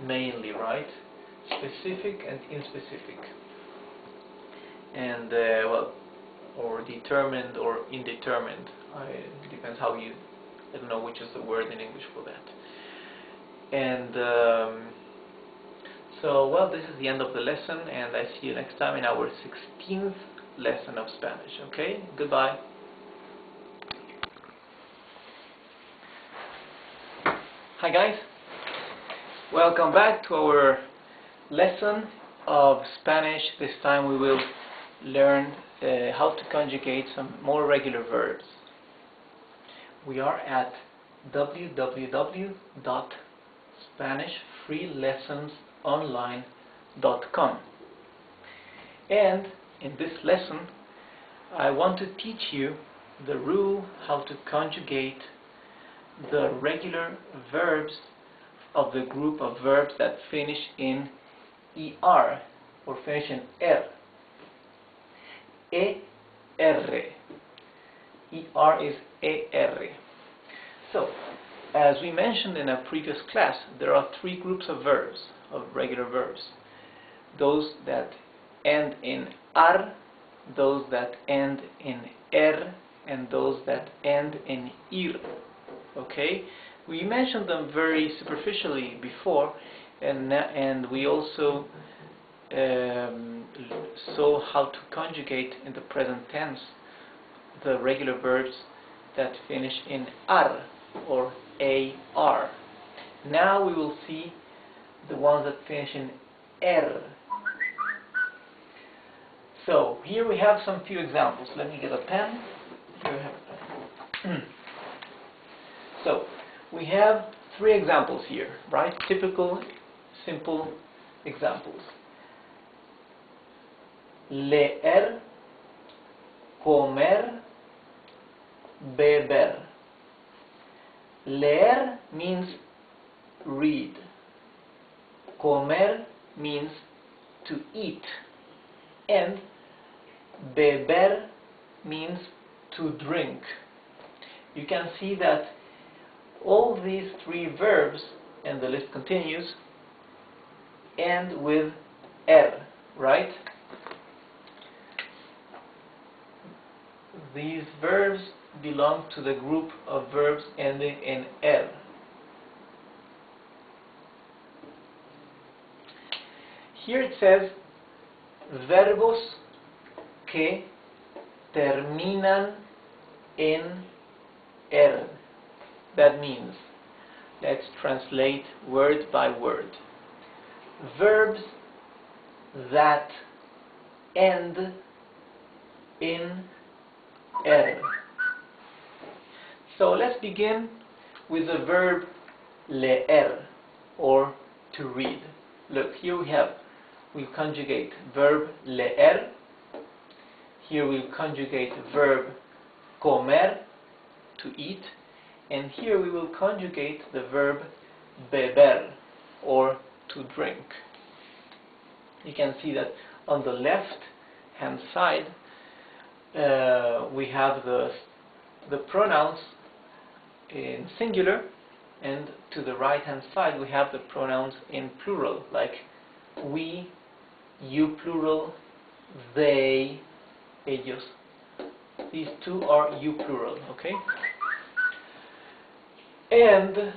mainly, right? Specific and inspecific, and or determined or indeterminate. Depends how you, I don't know which is the word in English for that. And so this is the end of the lesson, and I see you next time in our 16th lesson of Spanish. Okay, goodbye. Hi guys, welcome back to our lesson of Spanish. This time we will learn how to conjugate some more regular verbs. We are at www.SpanishFreeLessonsOnline.com, and in this lesson I want to teach you the rule how to conjugate the regular verbs of the group of verbs that finish in ER or finish in R. E-R. ER is A-R. So, as we mentioned in a previous class, there are three groups of verbs, of regular verbs. Those that end in R, those that end in R, and those that end in IR. Okay? We mentioned them very superficially before, and we also saw how to conjugate in the present tense the regular verbs that finish in ar or ar. Now we will see the ones that finish in er. So here we have some few examples. Let me get a pen. Here we have a pen. So we have three examples here, right? Typical, simple examples. Leer, comer, beber. Leer means read. Comer means to eat. And beber means to drink. You can see that all these three verbs, and the list continues, end with er, right? These verbs belong to the group of verbs ending in er. Here it says verbos que terminan en er. That means, let's translate word by word. Verbs that end in er. So let's begin with the verb leer, or to read. Look, here we conjugate verb leer. Here we'll conjugate verb comer, to eat. And here we will conjugate the verb beber, or to drink. You can see that on the left hand side we have the pronouns in singular, and to the right hand side we have the pronouns in plural, like we, you plural, they, ellos. These two are you plural, okay? And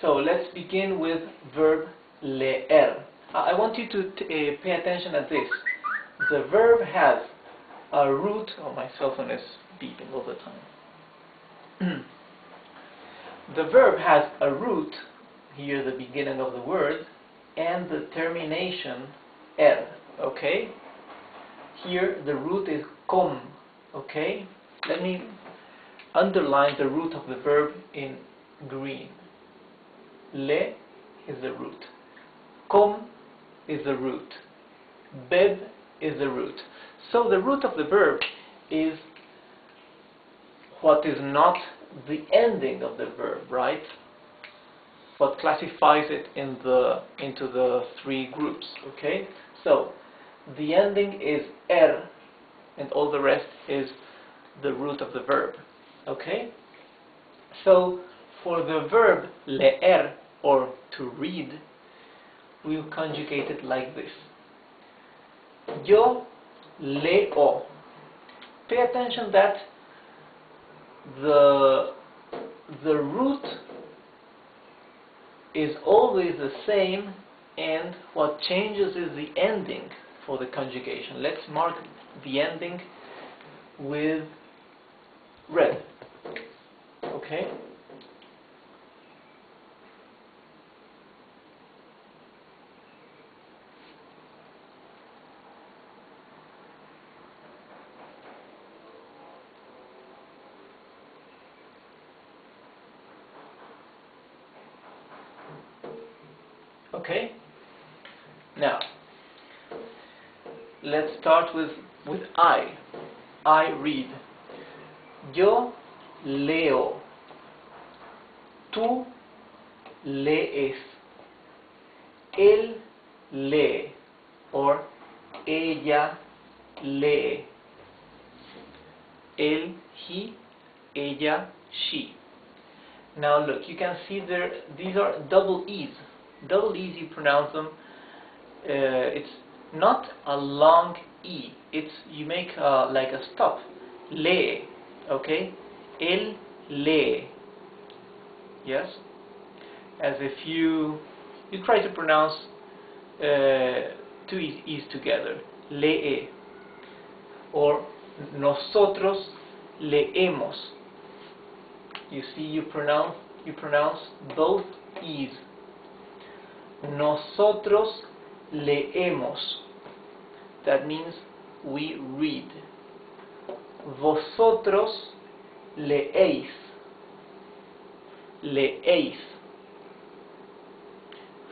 so let's begin with verb leer. I want you to pay attention at this. The verb has a root. Oh, my cell phone is beeping all the time. The verb has a root, here the beginning of the word, and the termination er, okay? Here the root is com, okay? Let me underline the root of the verb in green. Le is the root. Com is the root. Beb is the root. So the root of the verb is what is not the ending of the verb, right? What classifies it into the three groups, okay? So the ending is er, and all the rest is the root of the verb, okay? So for the verb leer, or to read, we'll conjugate it like this. Yo leo. Pay attention that the root is always the same, and what changes is the ending for the conjugation. Let's mark the ending with red, okay? Okay? Now, let's start with I. I read. Yo leo. Tú lees. Él lee. Or ella lee. Él, he, ella, she. Now look, you can see there, these are double E's. Double E's, you pronounce them. It's not a long E. It's, you make like a stop. Lee, okay? Él lee. Yes? As if you try to pronounce two E's together. Lee. Or nosotros leemos. You see, you pronounce both E's. Nosotros leemos. That means we read. Vosotros leéis. Leéis.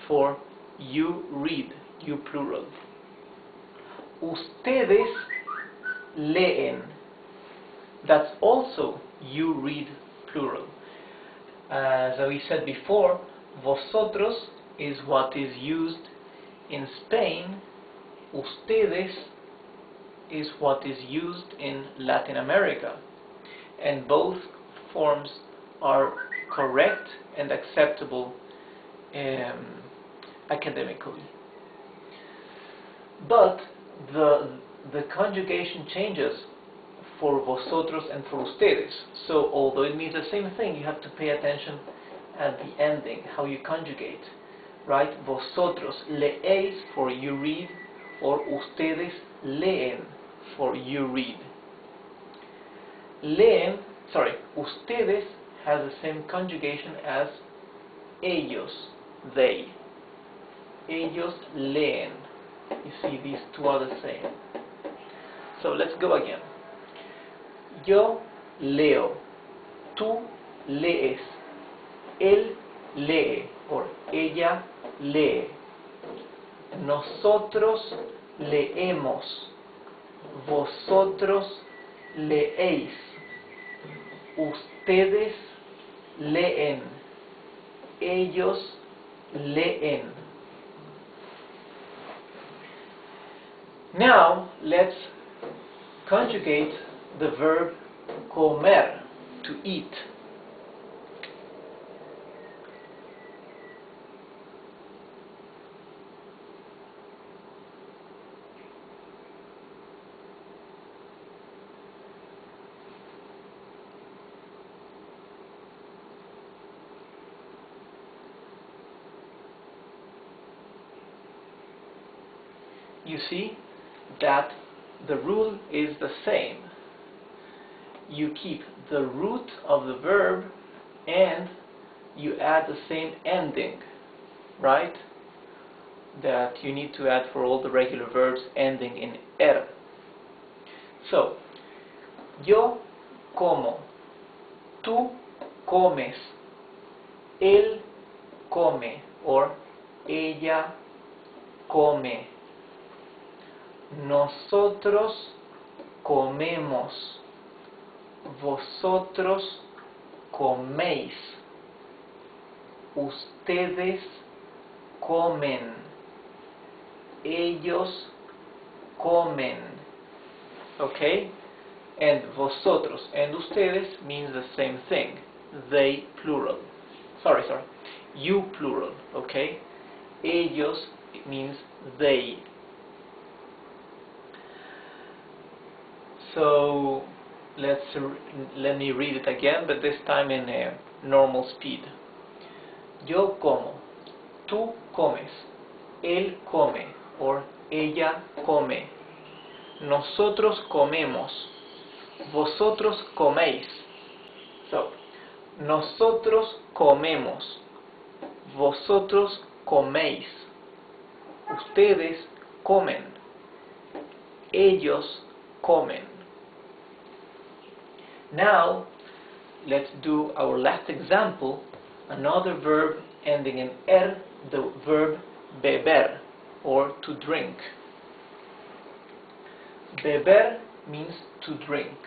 For you read, you plural. Ustedes leen. That's also you read, plural. As we said before, vosotros is what is used in Spain. Ustedes is what is used in Latin America. And both forms are correct and acceptable academically. But the conjugation changes for vosotros and for ustedes. So although it means the same thing, you have to pay attention at the ending, how you conjugate. Right? Vosotros leéis for you read, or ustedes leen for you read. Ustedes has the same conjugation as ellos, they. Ellos leen. You see, these two are the same. So let's go again. Yo leo. Tú lees. Él lee, or ella lee. Nosotros leemos. Vosotros leéis. Ustedes leen. Ellos leen. Now let's conjugate the verb comer, to eat. you see that the rule is the same. You keep the root of the verb and you add the same ending, right? That you need to add for all the regular verbs ending in er. So, yo como, tú comes, él come, or ella come, nosotros comemos, vosotros coméis, ustedes comen, ellos comen. Okay? And vosotros and ustedes means the same thing. They plural. Sorry. You plural. Okay? Ellos means they. So let me read it again, but this time in a normal speed. Yo como, tú comes, él come, or ella come, nosotros comemos, vosotros coméis. So, nosotros comemos, vosotros coméis, ustedes comen, ellos comen. Now, let's do our last example, another verb ending in er, the verb beber, or to drink. Beber means to drink.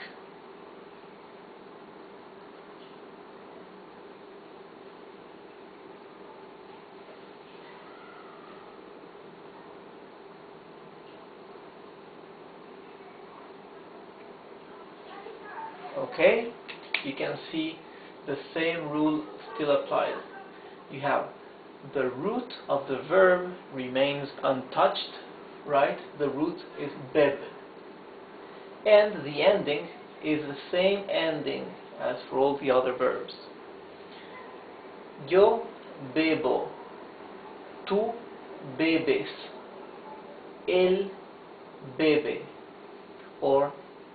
Okay, you can see the same rule still applies. You have the root of the verb remains untouched, right? The root is beb. And the ending is the same ending as for all the other verbs. Yo bebo, tú bebes, él bebe, or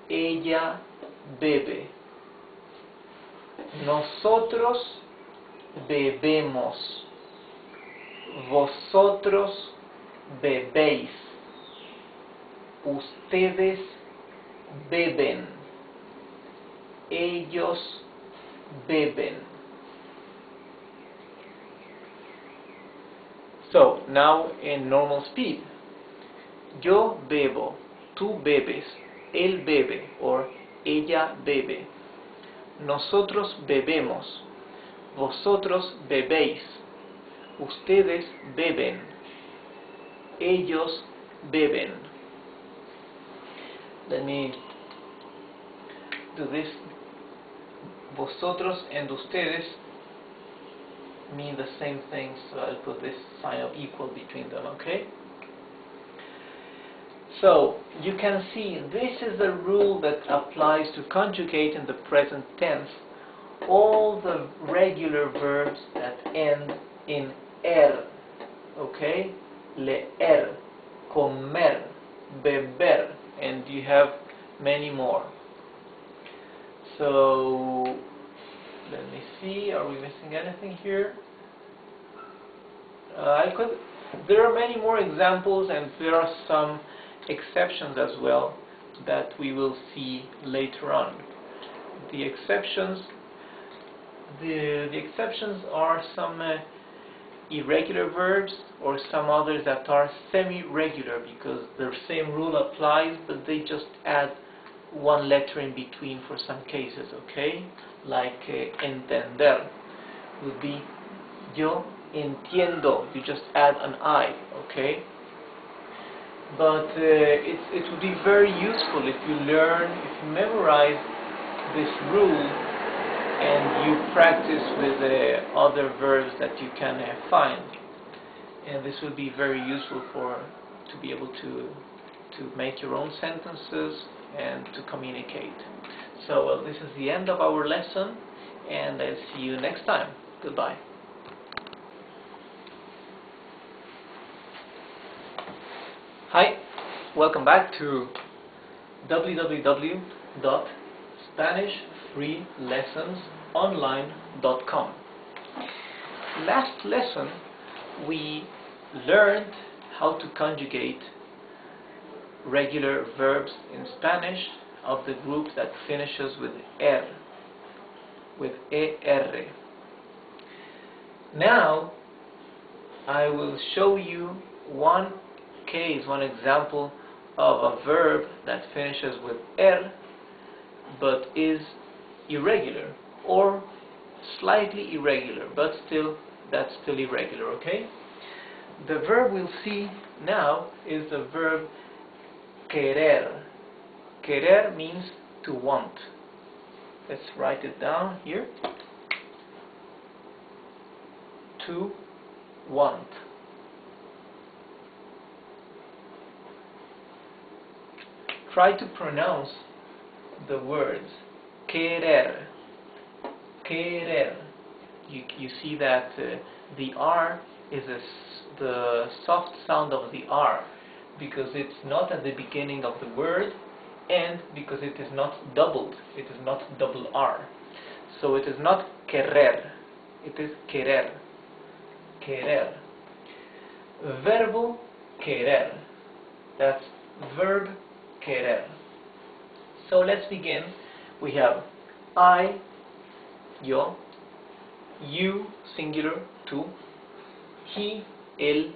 ella bebe. Nosotros bebemos, vosotros bebéis, ustedes beben, ellos beben. So, now in normal speed. Yo bebo, tú bebes, él bebe, or ella bebe. Nosotros bebemos, vosotros bebéis, ustedes beben, ellos beben. Let me do this. Vosotros and ustedes mean the same thing, so I'll put this sign of equal between them, okay? So, you can see this is the rule that applies to conjugate in the present tense all the regular verbs that end in er, okay? Leer, comer, beber, and you have many more. So, let me see, are we missing anything here? There are many more examples, and there are some exceptions as well that we will see later on. The exceptions are some irregular verbs or some others that are semi-regular because the same rule applies, but they just add one letter in between for some cases, okay? Like entender would be yo entiendo, you just add an I, okay? But it would be very useful if you memorize this rule and you practice with other verbs that you can find. And this would be very useful to be able to make your own sentences and to communicate. So well, this is the end of our lesson, and I'll see you next time. Goodbye. Hi. Welcome back to www.SpanishFreeLessonsOnline.com. Last lesson we learned how to conjugate regular verbs in Spanish of the group that finishes with er, with er. Now I will show you one case, one example of a verb that finishes with er but is irregular or slightly irregular, but that's still irregular, okay? The verb we'll see now is the verb querer. Querer means to want. Let's write it down here. To want. Try to pronounce the words querer, querer. You see that the R is the soft sound of the R because it's not at the beginning of the word and because it is not doubled. It is not double R. So it is not querer. It is querer. Querer. Verbo querer. That's verb querer. So let's begin. We have I, yo, you, singular, tú, he, él,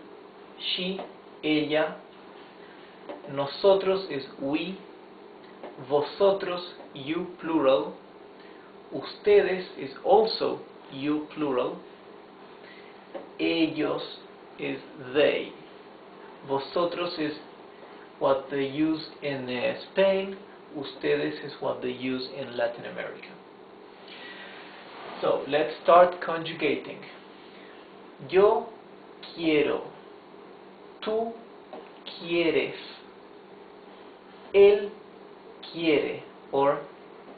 she, ella, nosotros is we, vosotros, you, plural, ustedes is also you, plural, ellos is they, vosotros is what they use in Spain, ustedes is what they use in Latin America. So let's start conjugating. Yo quiero, tú quieres, él quiere or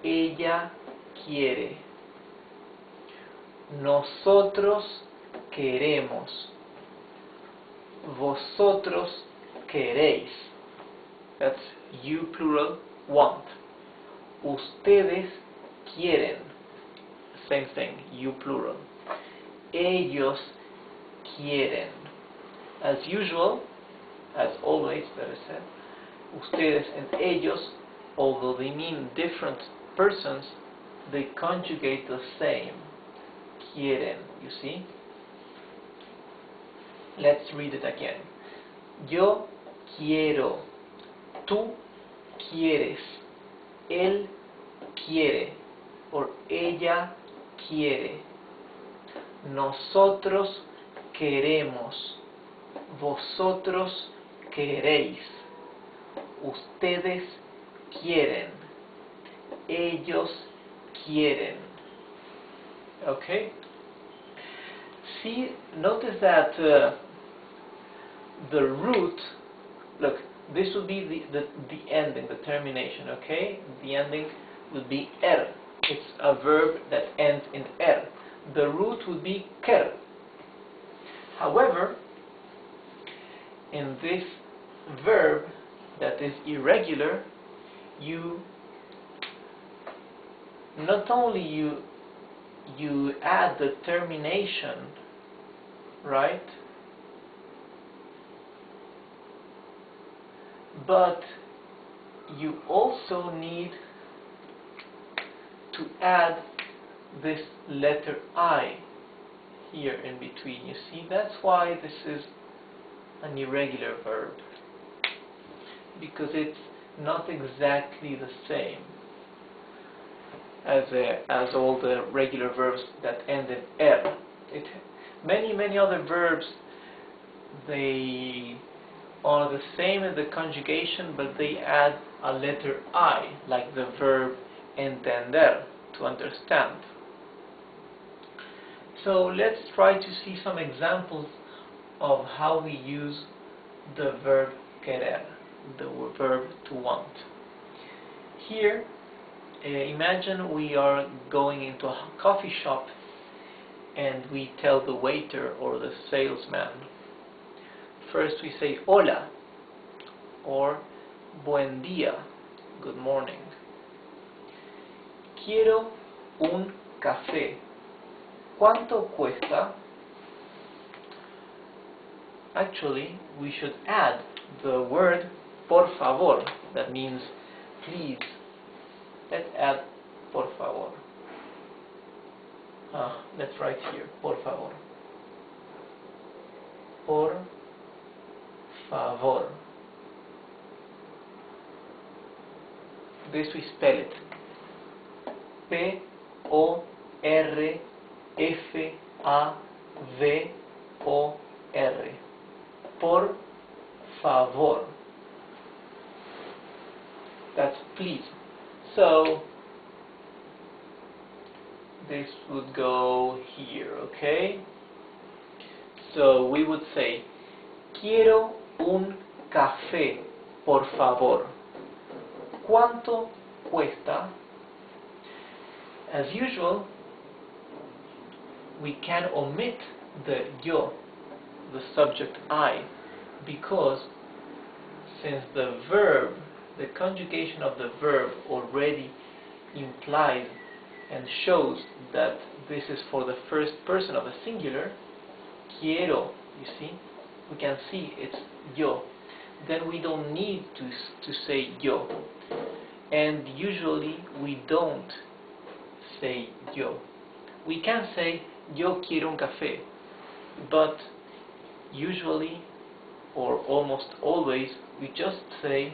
ella quiere, nosotros queremos, vosotros queréis. That's you plural, want. Ustedes quieren. Same thing, you plural. Ellos quieren. As usual, as always, better said, ustedes and ellos, although they mean different persons, they conjugate the same. Quieren, you see? Let's read it again. Yo quiero, tú quieres, él quiere, or ella quiere, nosotros queremos, vosotros queréis, ustedes quieren, ellos quieren. Okay? See, notice that the root, look, this would be the ending, the termination, okay? The ending would be er. It's a verb that ends in er. The root would be quer. However, in this verb that is irregular, you not only you add the termination, right? But you also need to add this letter I here in between. You see, that's why this is an irregular verb, because it's not exactly the same as all the regular verbs that end in er. Many other verbs, they are the same in the conjugation, but they add a letter I, like the verb entender, to understand. So let's try to see some examples of how we use the verb querer, the verb to want. Here, imagine we are going into a coffee shop and we tell the waiter or the salesman. First we say hola, or buen día, good morning. Quiero un café. ¿Cuánto cuesta? Actually, we should add the word por favor. That means please. Let's add por favor. Let's write here, por favor. Por favor. This we spell it. P-O-R-F-A-V-O-R. Por favor. That's please. So this would go here, okay? So we would say, quiero un café, por favor. ¿Cuánto cuesta? As usual, we can omit the yo, the subject I, because since the verb, the conjugation of the verb already implies and shows that this is for the first person of the singular, quiero, you see, we can see it's yo. Then we don't need to say yo. And usually we don't say yo. We can say yo quiero un café, but usually or almost always we just say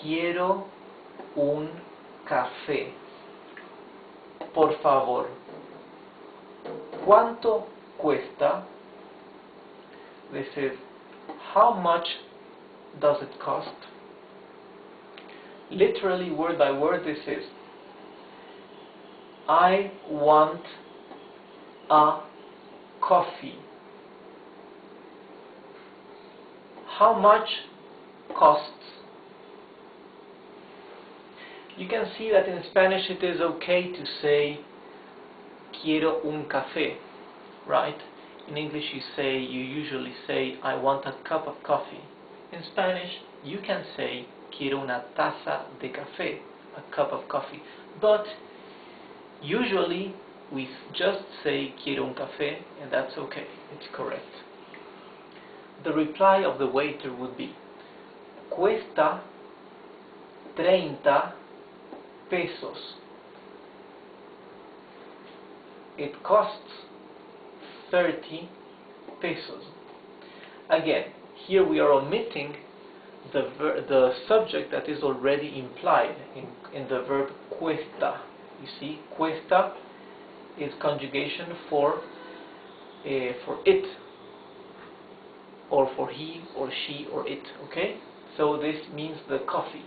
quiero un café, por favor. ¿Cuánto cuesta? This is how much does it cost? Literally, word by word, this is I want a coffee. How much costs? You can see that in Spanish it is okay to say quiero un café, right? In English you usually say I want a cup of coffee. In Spanish you can say quiero una taza de café, a cup of coffee. But usually we just say quiero un café, and that's okay, it's correct. The reply of the waiter would be cuesta 30 pesos. It costs 30 pesos. Again, here we are omitting the subject that is already implied in the verb cuesta. You see, cuesta is conjugation for it, or for he or she or it, okay? So this means the coffee.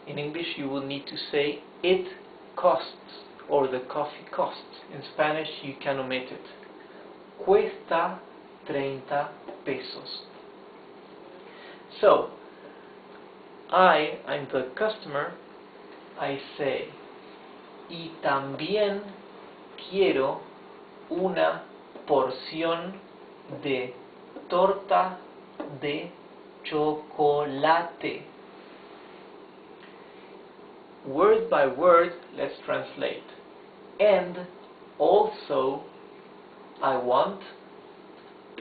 In English you will need to say it costs, or the coffee costs. In Spanish you can omit it. Cuesta 30 pesos. So, I'm the customer, I say, y también quiero una porción de torta de chocolate. Word by word, let's translate. And also, I want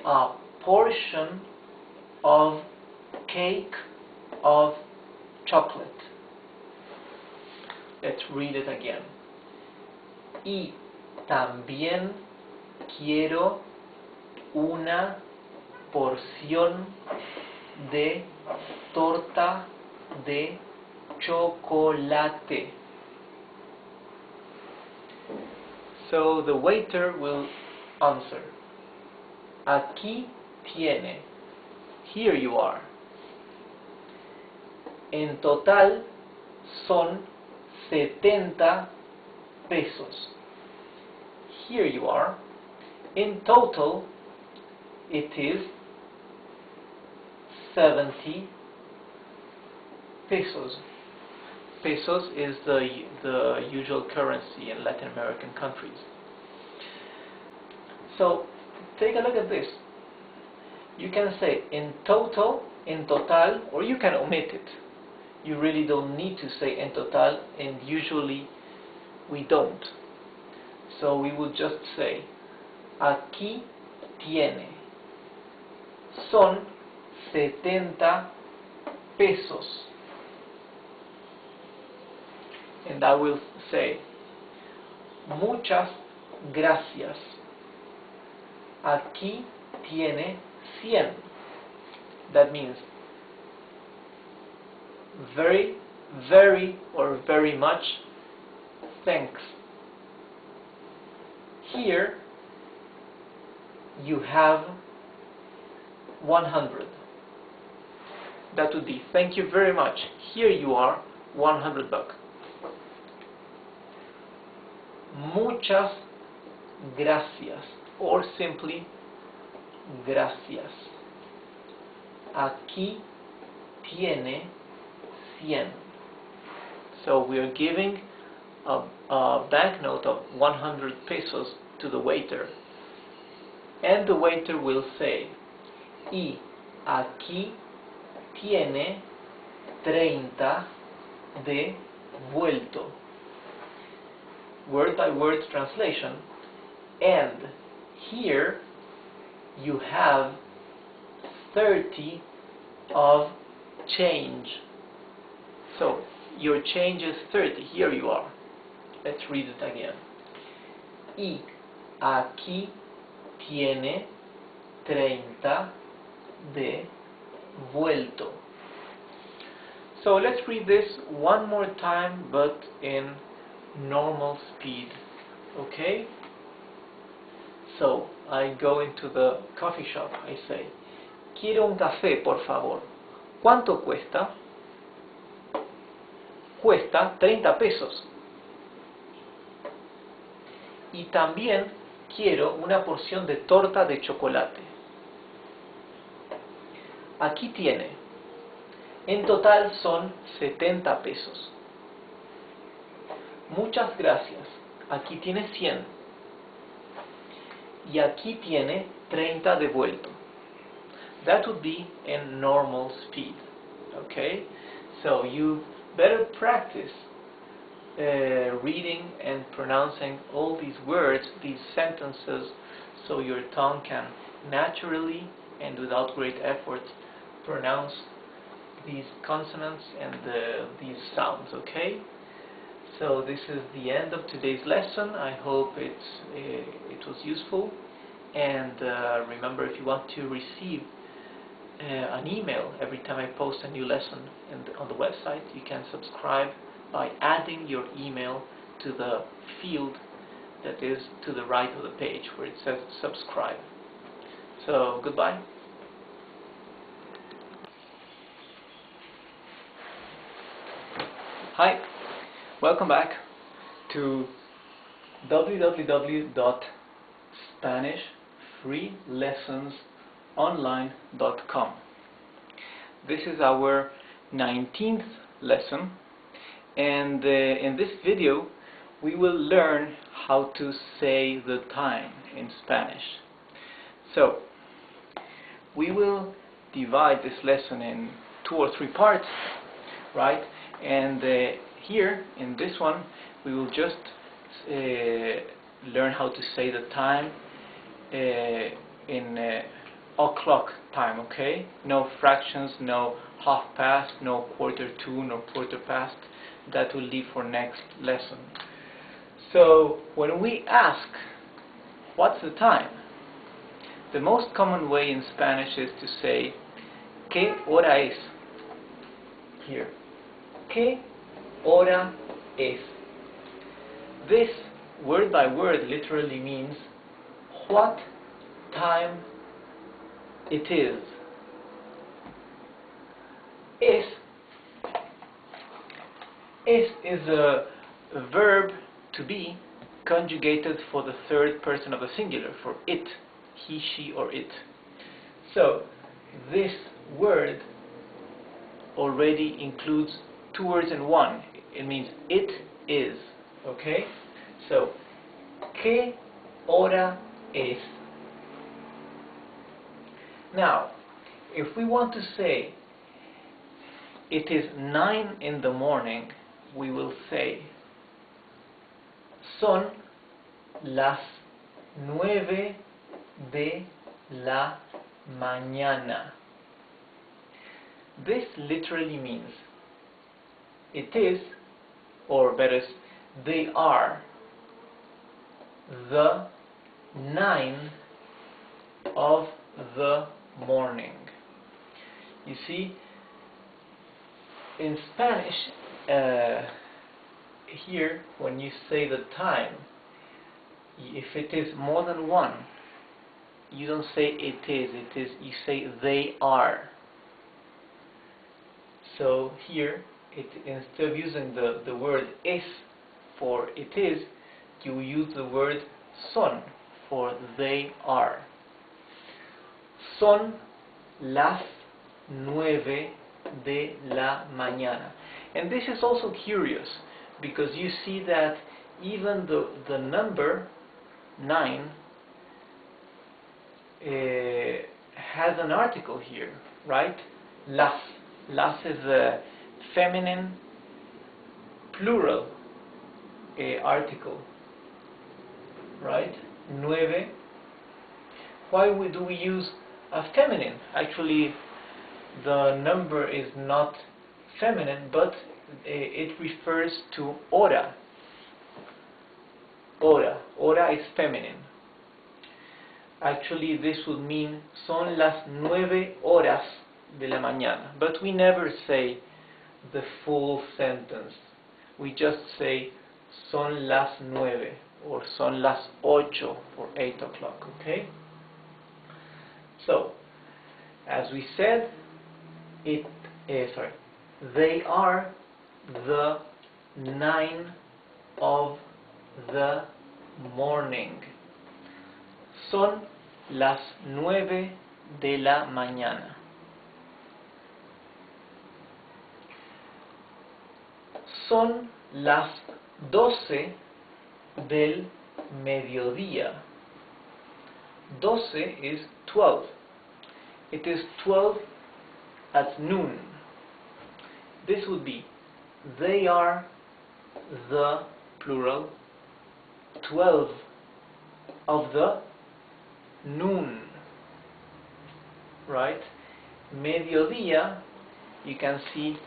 a portion of cake of chocolate. Let's read it again. Y también quiero una porción de torta de chocolate. So the waiter will answer. Aquí tiene. Here you are. En total son 70 pesos. Here you are. In total it is 70 pesos. Pesos is the usual currency in Latin American countries. So take a look at this. You can say in total en total, or you can omit it. You really don't need to say en total, and usually we don't. So we would just say, aquí tiene. Son 70 pesos. And I will say, muchas gracias. Aquí tiene 100. That means very, very, or very much thanks. Here you have 100. That would be thank you very much. Here you are, $100. Muchas gracias, or simply gracias. Aquí tiene 100. So we are giving a banknote of 100 pesos to the waiter, and the waiter will say, y aquí tiene 30 de vuelto. Word by word translation, and here you have 30 of change. So your change is 30. Here you are. Let's read it again. Y aquí tiene 30 de vuelto. So let's read this one more time, but in normal speed. Okay? So I go into the coffee shop. I say, quiero un café, por favor. ¿Cuánto cuesta? Cuesta 30 pesos. Y también quiero una porción de torta de chocolate. Aquí tiene. En total son 70 pesos. Muchas gracias. Aquí tiene 100. Y aquí tiene 30 de vuelto. That would be in normal speed. Okay? So you better practice reading and pronouncing all these words, these sentences, so your tongue can naturally and without great effort pronounce these consonants and these sounds. Okay? So this is the end of today's lesson. I hope it was useful, and remember, if you want to receive an email every time I post a new lesson on the website, you can subscribe by adding your email to the field that is to the right of the page where it says subscribe. So goodbye. Hi. Welcome back to www.SpanishFreeLessonsOnline.com. This is our 19th lesson, and in this video we will learn how to say the time in Spanish. So we will divide this lesson in 2 or 3 parts, right? And here in this one we will just learn how to say the time in o'clock time, okay? No fractions, no half past, no quarter to, no quarter past. That will leave for next lesson. So when we ask what's the time, the most common way in Spanish is to say ¿qué hora es? Here, ¿qué hora es? This word by word literally means what time it is. Es is a verb to be conjugated for the third person of the singular, for it, he, she, or it. So this word already includes 2 words in one. It means it is. Okay? So, ¿qué hora es? Now, if we want to say it is 9 in the morning, we will say son las 9 de la mañana. This literally means it is, or better, they are the 9 of the morning. You see, in Spanish, here when you say the time, if it is more than one, you don't say it is, you say they are. So here, instead of using the word es for it is, you use the word son for they are. Son las 9 de la mañana. And this is also curious, because you see that even the number 9 has an article here, right? Las. Las is a feminine plural article, right? 9. Why do we use a feminine? Actually, the number is not feminine, but it refers to hora. Hora is feminine. Actually, this would mean son las 9 horas de la mañana. But we never say the full sentence. We just say son las 9 or son las 8 or 8 o'clock, okay? So, as we said, they are the 9 of the morning. Son las 9 de la mañana. Son las 12 del mediodía. 12 is 12. It is 12 at noon. This would be, they are the plural 12 of the noon, right? Mediodía, you can see,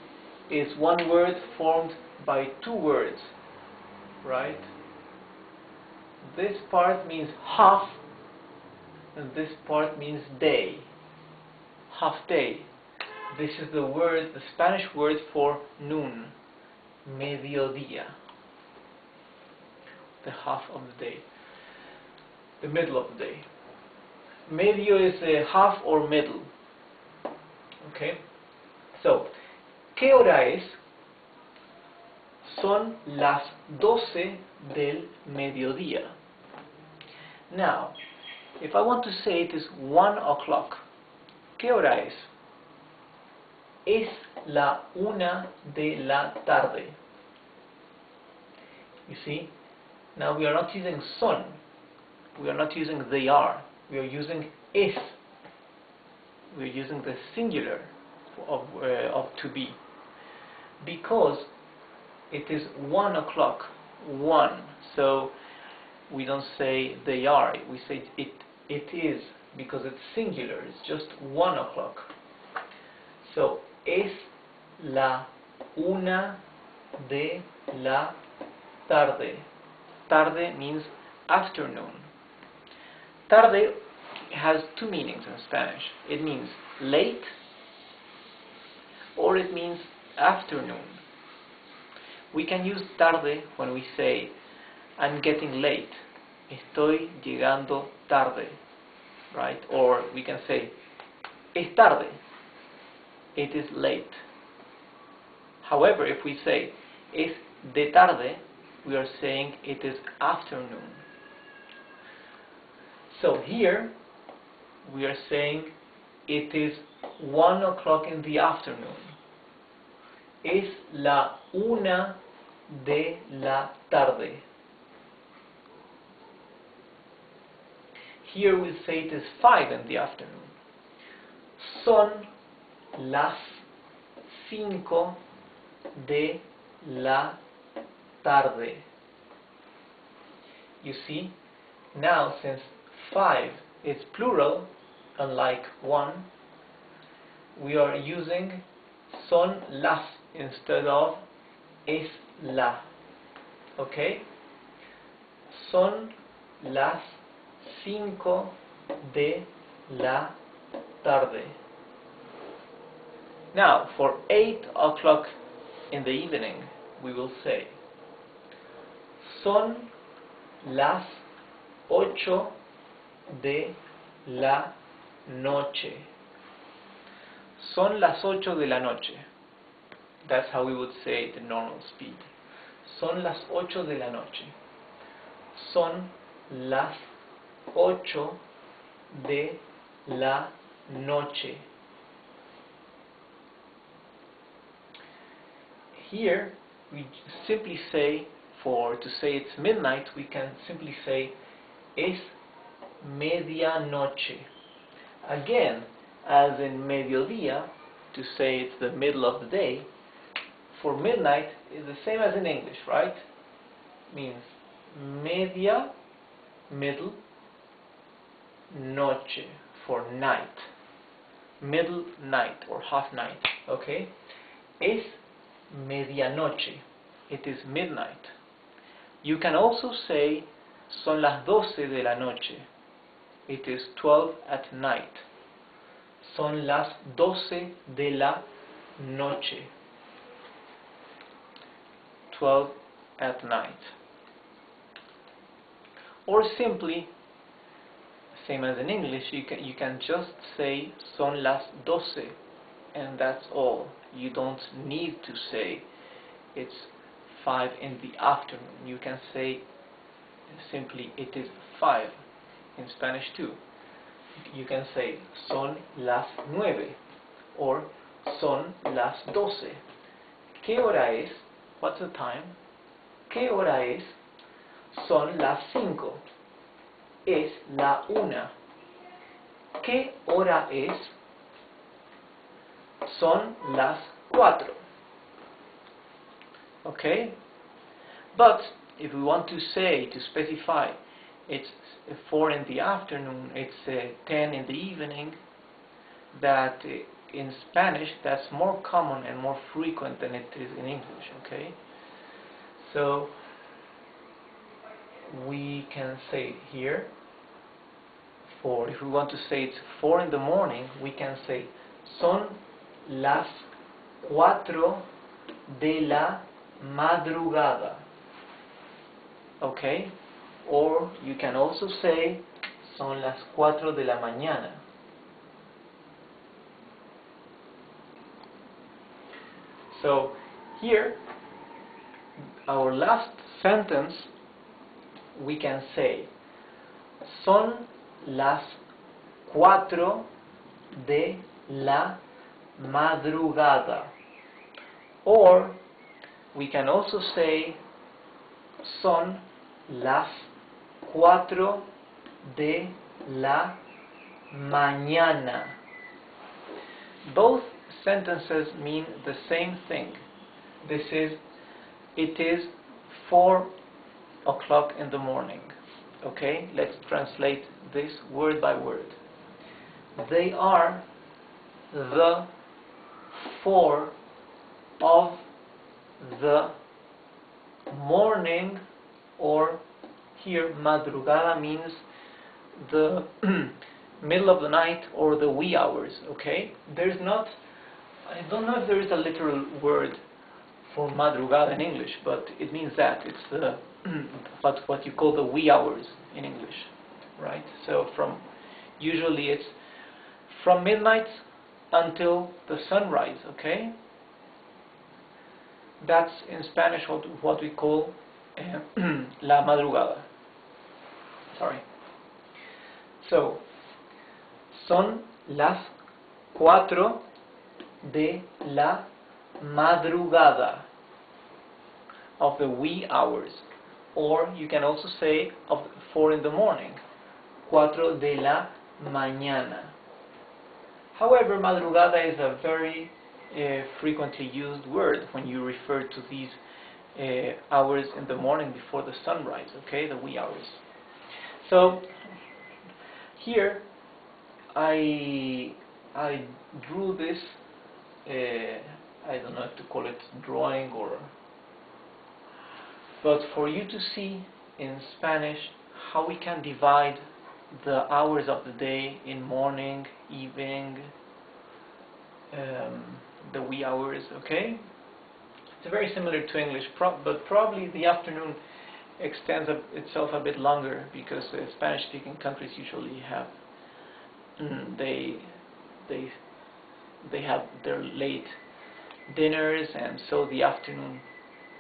is one word formed by two words, right? This part means half, and this part means day. Half day. This is the word, the Spanish word for noon, mediodía. The half of the day, the middle of the day. Medio is a half or middle. Okay? So, ¿qué hora es? Son las 12 del mediodía. Now, if I want to say it is 1 o'clock, ¿qué hora es? Es la 1 de la tarde. You see? Now we are not using son. We are not using they are. We are using es. We are using the singular of to be. Because it is 1 o'clock. 1. So we don't say they are. We say it is, because it's singular. It's just 1 o'clock. So es la 1 de la tarde. Tarde means afternoon. Tarde has two meanings in Spanish. It means late, or it means afternoon. We can use tarde when we say I'm getting late. Estoy llegando tarde, right? Or we can say es tarde. It is late. However, if we say es de tarde, we are saying it is afternoon. So here we are saying it is 1 o'clock in the afternoon. Es la 1 de la tarde. Here we say it is 5 in the afternoon. Son las 5 de la tarde. You see, now since 5 is plural, unlike 1, we are using son las instead of es la. Okay? Son las 5 de la tarde. Now, for 8 o'clock in the evening, we will say son las 8 de la noche. Son las 8 de la noche. That's how we would say it in normal speed. Son las 8 de la noche. Son las 8 de la noche. Here, we simply say, to say it's midnight, we can simply say es medianoche. Again, as in mediodía, to say it's the middle of the day, for midnight is the same as in English, right? Means media, middle, noche, for night. Middle night or half night, okay? Es medianoche. It is midnight. You can also say son las 12 de la noche. It is 12 at night. Son las 12 de la noche. 12 at night. Or simply, same as in English, you can just say son las 12 and that's all. You don't need to say it's 5 in the afternoon. You can say simply it is 5 in Spanish too. You can say son las 9 or son las 12. ¿Qué hora es? What's the time? ¿Qué hora es? Son las 5. Es la 1. ¿Qué hora es? Son las 4. Okay? But if we want to say, to specify, it's 4 in the afternoon, it's 10 in the evening, that in Spanish that's more common and more frequent than it is in English, okay? So we can say here, if we want to say it's 4 in the morning, we can say son las 4 de la madrugada. Okay? Or you can also say son las 4 de la mañana. So here, our last sentence, we can say son las 4 de la madrugada. Or we can also say son las 4 de la mañana. Both sentences mean the same thing. It is 4 o'clock in the morning. Okay, let's translate this word by word. They are the 4 of the morning, or here madrugada means the middle of the night or the wee hours. Okay, I don't know if there is a literal word for madrugada in English, but it means that it's the what you call the wee hours in English, right? So usually it's from midnight until the sunrise. Okay, that's in Spanish what we call la madrugada. Sorry. So son las 4 de la madrugada, of the wee hours. Or you can also say of 4 in the morning, 4 de la mañana. However, madrugada is a very frequently used word when you refer to these hours in the morning before the sunrise, okay, the wee hours. So here I drew this, I don't know if to call it drawing but for you to see in Spanish how we can divide the hours of the day in morning, evening, the wee hours, okay? It's very similar to English, but probably the afternoon extends itself a bit longer because Spanish-speaking countries usually have they have their late dinners, and so the afternoon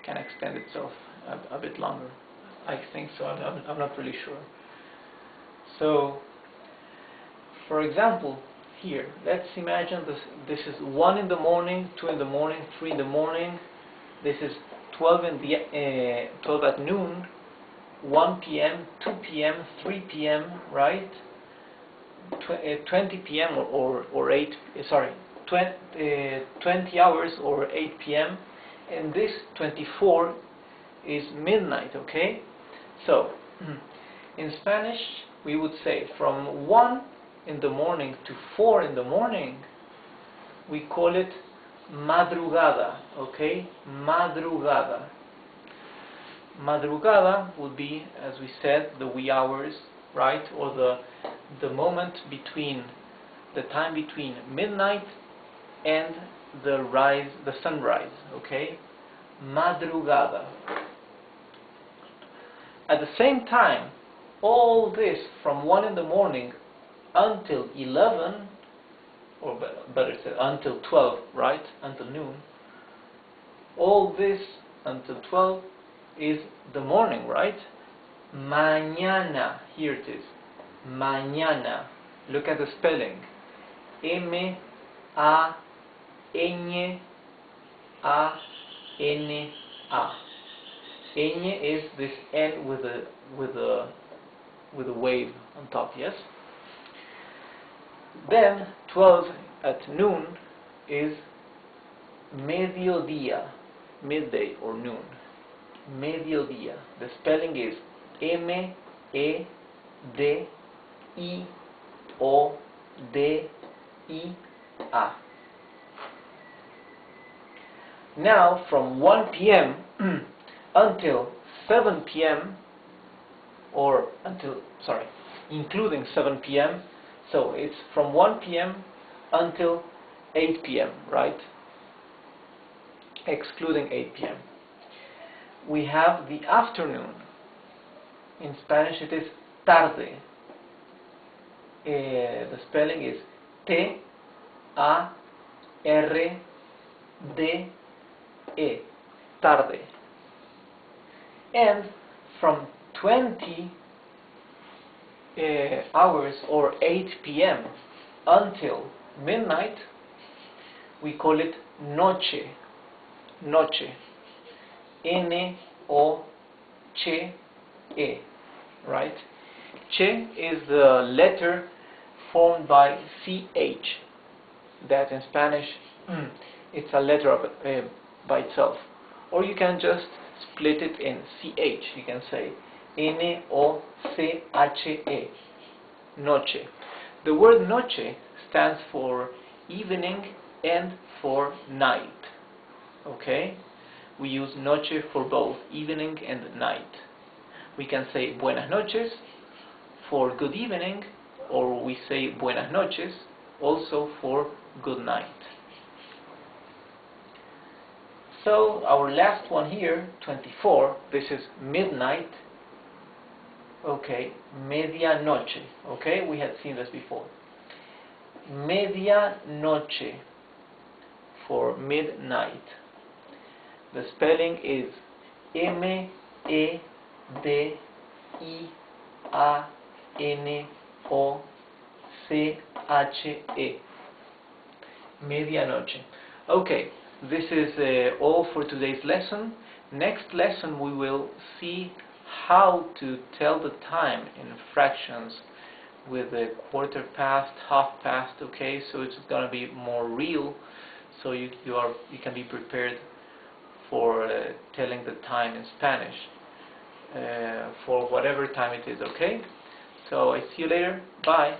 can extend itself a bit longer. I think so. I'm not really sure. So, for example, here, let's imagine this is 1 in the morning, 2 in the morning, 3 in the morning. This is 12 at noon, 1 p.m., 2 p.m., 3 p.m., right? 20 p.m. or 8, sorry, 20 hours or 8 p.m. and this 24 is midnight, okay? So, in Spanish, we would say from 1 in the morning to 4 in the morning, we call it madrugada, okay? Madrugada. Madrugada would be, as we said, the wee hours, right? Or the moment between, the time between midnight and the sunrise, okay? Madrugada. At the same time, all this from 1 in the morning until 11, or better said, until 12, right? Until noon. All this until 12 is the morning, right? Mañana, here it is. Mañana. Look at the spelling. M-A-Ñ-A-N-A. Ñ is this N with a wave on top, yes? Then 12 at noon is mediodía, midday or noon. Mediodía. The spelling is M-E-D-I-O-D-I-A. Now from 1 p.m. until 7 p.m. including 7 p.m. So it's from 1 p.m. until 8 p.m., right? Excluding 8 p.m. We have the afternoon. In Spanish it is tarde. The spelling is T-A-R-D-E, tarde. And from 20 hours or 8 p.m. until midnight, we call it noche. Noche. N-O-C-E, right? Che is the letter formed by CH. That in Spanish, it's a letter of by itself. Or you can just split it in CH. You can say N-O-C-H-E, noche. The word noche stands for evening and for night. Okay? We use noche for both evening and night. We can say buenas noches for good evening, or we say buenas noches also for good night. So our last one here, 24, this is midnight. Okay, medianoche. Okay, we had seen this before. Medianoche for midnight. The spelling is M-E-D-I-A-N-O-C-H-E. Medianoche. Okay, this is all for today's lesson. Next lesson we will see how to tell the time in fractions with a quarter past, half past, okay? So it's going to be more real. so you can be prepared for telling the time in Spanish for whatever time it is. Okay, so I see you later. Bye.